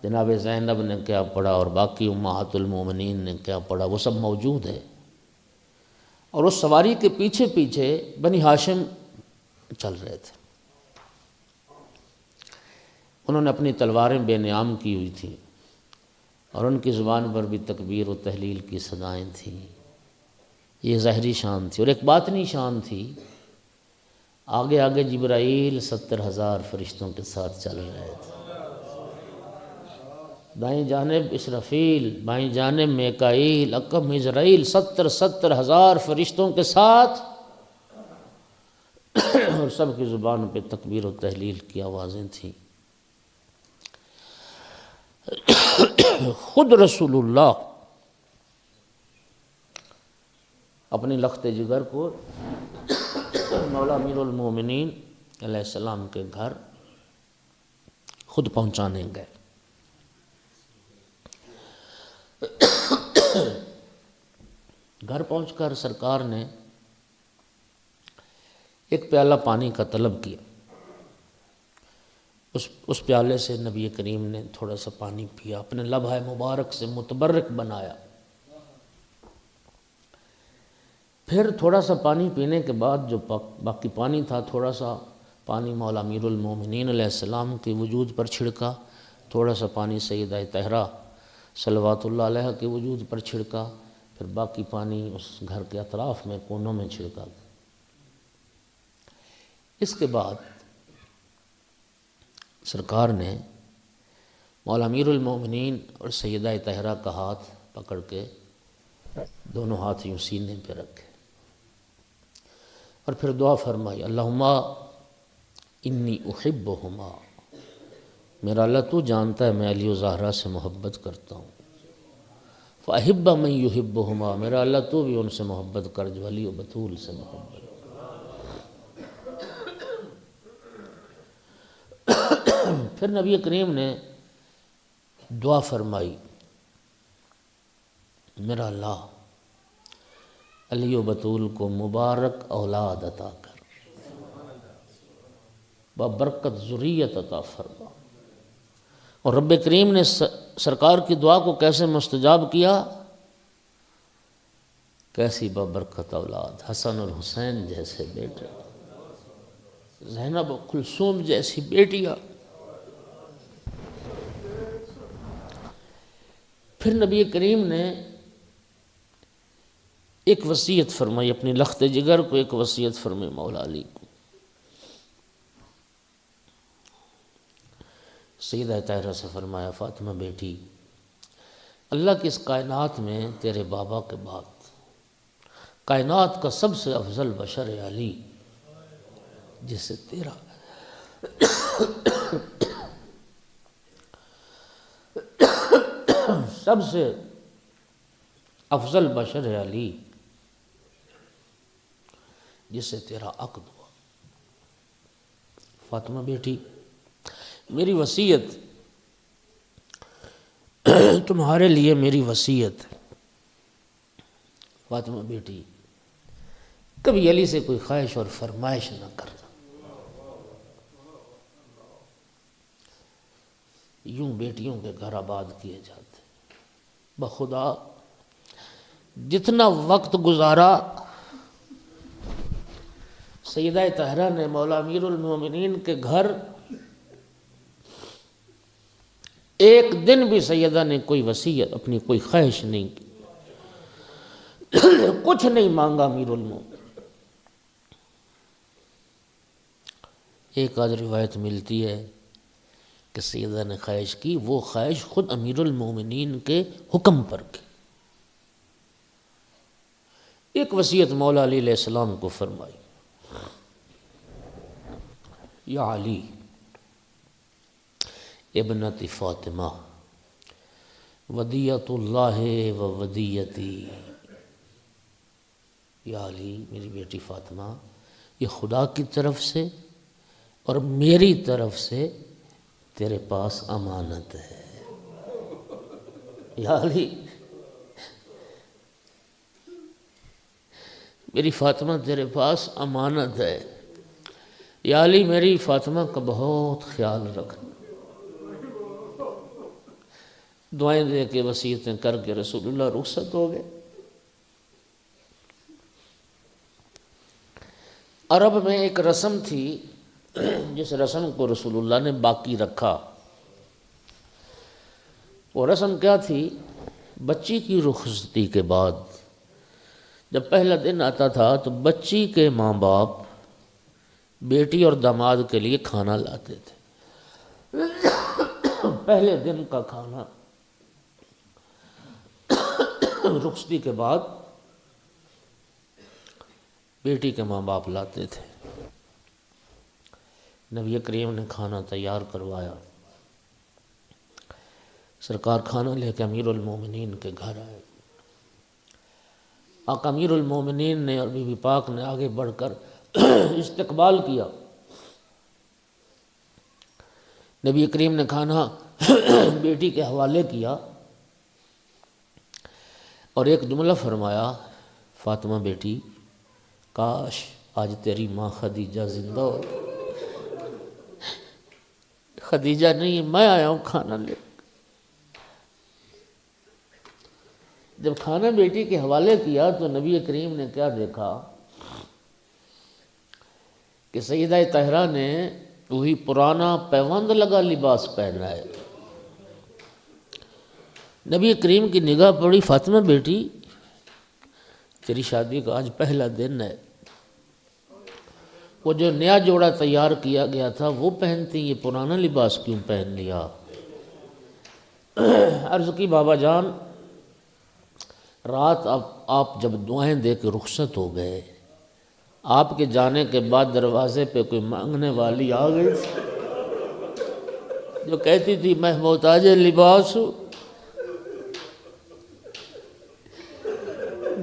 جناب زینب نے کیا پڑھا، اور باقی امہات المومنین نے کیا پڑھا، وہ سب موجود ہے۔ اور اس سواری کے پیچھے پیچھے بنی ہاشم چل رہے تھے۔ انہوں نے اپنی تلواریں بے نیام کی ہوئی تھیں، اور ان کی زبان پر بھی تکبیر و تحلیل کی صدائیں تھیں۔ یہ ظاہری شان تھی۔ اور ایک باطنی شان تھی، آگے آگے جبرائیل 70,000 فرشتوں کے ساتھ چل رہے تھے، دائیں جانب اسرافیل، بائیں جانب میکائیل، عقب عزرائیل، 70,000 فرشتوں کے ساتھ، اور سب کی زبان پہ تکبیر و تحلیل کی آوازیں تھیں۔ خود رسول اللہ اپنی لخت جگر کو مولا امیر المومنین علیہ السلام کے گھر خود پہنچانے گئے۔ گھر پہنچ کر سرکار نے ایک پیالہ پانی کا طلب کیا۔ اس پیالے سے نبی کریم نے تھوڑا سا پانی پیا، اپنے لبھہ مبارک سے متبرک بنایا۔ پھر تھوڑا سا پانی پینے کے بعد جو باقی پانی تھا، تھوڑا سا پانی مولا امیر المومنین علیہ السلام کے وجود پر چھڑکا، تھوڑا سا پانی سیدہ طاہرہ صلوات اللہ علیہ کے وجود پر چھڑکا، پھر باقی پانی اس گھر کے اطراف میں کونوں میں چھڑکا۔ اس کے بعد سرکار نے مولا امیر المومنین اور سیدہ طاہرہ کا ہاتھ پکڑ کے دونوں ہاتھ یوں سینے پہ رکھے، اور پھر دعا فرمائی، اللہم انی احبہما، میرا اللہ تو جانتا ہے میں علی و زہرا سے محبت کرتا ہوں، فاحب من یحبہما، میرا اللہ تو بھی ان سے محبت کر جو علی و بطول سے محبت کر۔ پھر نبی کریم نے دعا فرمائی، میرا اللہ علی و بطول کو مبارک اولاد عطا کر، ببرکت ذریت عطا فرما۔ اور رب کریم نے سرکار کی دعا کو کیسے مستجاب کیا؟ کیسی ببرکت اولاد، حسن اور حسین جیسے بیٹے، زینب و کلثوم جیسی بیٹیاں۔ پھر نبی کریم نے ایک وصیت فرمائی، اپنی لخت جگر کو ایک وصیت فرمائی مولا علی کو۔ سیدہ طاہرہ سے فرمایا، فاطمہ بیٹی، اللہ کی اس کائنات میں تیرے بابا کے بعد کائنات کا سب سے افضل بشر علی، جس سے تیرا سب سے افضل بشر علی، جس سے تیرا عقد ہوا۔ فاطمہ بیٹی، میری وصیت تمہارے لیے میری وصیت ہے، فاطمہ بیٹی کبھی علی سے کوئی خواہش اور فرمائش نہ کرنا، یوں بیٹیوں کے گھر آباد کیے جاتے۔ بخدا جتنا وقت گزارا سیدہ طاہرہ نے مولا امیر المومنین کے گھر، ایک دن بھی سیدہ نے کوئی وصیت، اپنی کوئی خواہش نہیں کی، کچھ نہیں مانگا امیر المومنین۔ ایک آج روایت ملتی ہے کہ سیدہ نے خواہش کی، وہ خواہش خود امیر المومنین کے حکم پر کی۔ ایک وصیت مولا علی علیہ السلام کو فرمائی، یا علی ابنت فاطمہ ودیت اللہ و ودیتی، یا علی میری بیٹی فاطمہ، یہ خدا کی طرف سے اور میری طرف سے تیرے پاس امانت ہے۔ یا علی میری فاطمہ تیرے پاس امانت ہے، یا علی میری فاطمہ کا بہت خیال رکھنا۔ دعائیں دے کے وصیتیں کر کے رسول اللہ رخصت ہو گئے۔ عرب میں ایک رسم تھی جس رسم کو رسول اللہ نے باقی رکھا۔ وہ رسم کیا تھی؟ بچی کی رخصتی کے بعد جب پہلا دن آتا تھا تو بچی کے ماں باپ بیٹی اور داماد کے لیے کھانا لاتے تھے۔ پہلے دن کا کھانا رخصتی کے بعد بیٹی کے ماں باپ لاتے تھے۔ نبی کریم نے کھانا تیار کروایا، سرکار کھانا لے کے امیر المومنین کے گھر آئے۔ آقا امیر المومنین نے اور بی بی پاک نے آگے بڑھ کر استقبال کیا۔ نبی کریم نے کھانا بیٹی کے حوالے کیا اور ایک جملہ فرمایا، فاطمہ بیٹی کاش آج تیری ماں خدیجہ زندہ ہو۔ خدیجہ نہیں، میں آیا ہوں کھانا لے۔ جب کھانا بیٹی کے حوالے کیا تو نبی کریم نے کیا دیکھا کہ سیدہ طاہرہ نے وہی پرانا پیوند لگا لباس پہنا ہے۔ نبی کریم کی نگاہ پڑی، فاطمہ بیٹی تیری شادی کا آج پہلا دن ہے، وہ جو نیا جوڑا تیار کیا گیا تھا وہ پہنتی، یہ پرانا لباس کیوں پہن لیا؟ عرض کی بابا جان رات آپ جب دعائیں دے کے رخصت ہو گئے، آپ کے جانے کے بعد دروازے پہ کوئی مانگنے والی آ گئی جو کہتی تھی میں محتاج لباس ہوں،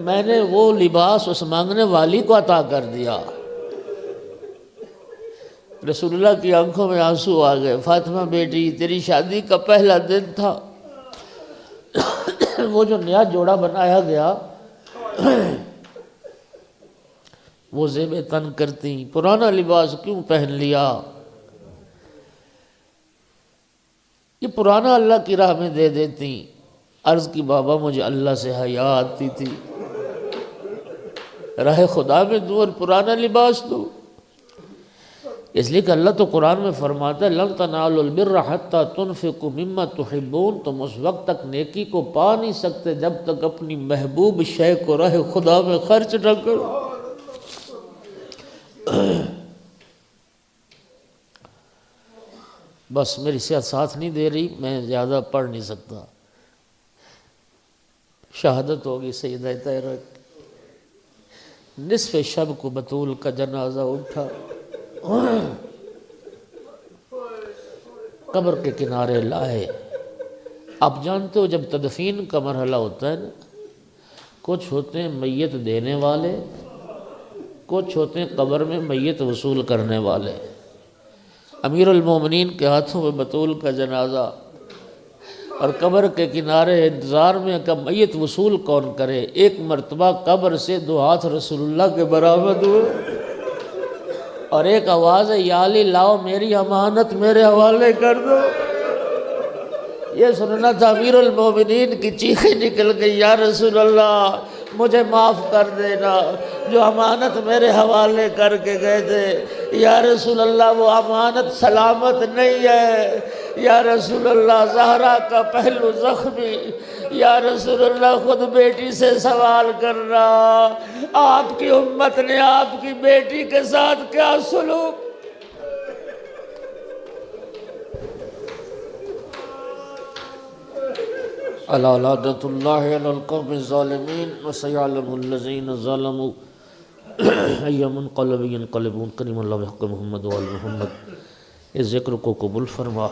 میں نے وہ لباس اس مانگنے والی کو عطا کر دیا۔ رسول اللہ کی آنکھوں میں آنسو آ گئے، فاطمہ بیٹی تیری شادی کا پہلا دن تھا، وہ جو نیا جوڑا بنایا گیا وہ زیب تن کرتی، پرانا لباس کیوں پہن لیا؟ یہ پرانا اللہ کی راہ میں دے دیتی۔ عرض کی بابا مجھے اللہ سے حیا آتی تھی، راہ خدا میں دوں اور پرانا لباس دوں؟ اس لیے کہ اللہ تو قرآن میں فرماتا ہے لن تنالوا البر حتی تنفقوا مما تحبون، تم اس وقت تک نیکی کو پا نہیں سکتے جب تک اپنی محبوب شے کو راہ خدا میں خرچ نہ کرو۔ بس میری صحت ساتھ نہیں دے رہی، میں زیادہ پڑھ نہیں سکتا۔ شہادت ہوگی سیدہ طاہرہ کی۔ نصف شب کو بطول کا جنازہ اٹھا، قبر کے کنارے لائے۔ آپ جانتے ہو جب تدفین کا مرحلہ ہوتا ہے نا، کچھ ہوتے ہیں میت دینے والے، کچھ ہوتے ہیں قبر میں میت وصول کرنے والے۔ امیر المومنین کے ہاتھوں میں بطول کا جنازہ اور قبر کے کنارے انتظار میں کہ میت وصول کون کرے۔ ایک مرتبہ قبر سے 2 ہاتھ رسول اللہ کے برآمد ہوئے اور ایک آواز ہے یا علی لاؤ میری امانت میرے حوالے کر دو۔ یہ سننا تھا امیر المومنین کی چیخیں نکل گئی، یا رسول اللہ مجھے معاف کر دینا، جو امانت میرے حوالے کر کے گئے تھے یا رسول اللہ وہ امانت سلامت نہیں ہے، یا رسول اللہ زہرا کا پہلو زخمی، یا رسول اللہ خود بیٹی سے سوال کرنا، آپ کی امت نے آپ کی بیٹی کے ساتھ کیا سلوک؟ الا لعنۃ اللہ علی القوم الظالمین وسیعلم الذین ظلموا ای منقلب ینقلبون۔ کریم اللہ بحق محمد وآل محمد، اس ذکر کو قبول فرما۔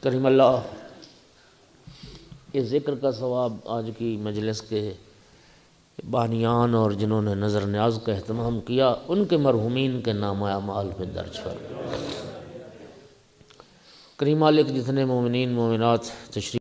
کریم اللہ اس ذکر کا ثواب آج کی مجلس کے بانیان اور جنہوں نے نظر نیاز کا اہتمام کیا ان کے مرحومین کے نام اعمال میں درج فرما۔ کریم مالک جتنے مومنین مومنات تشریف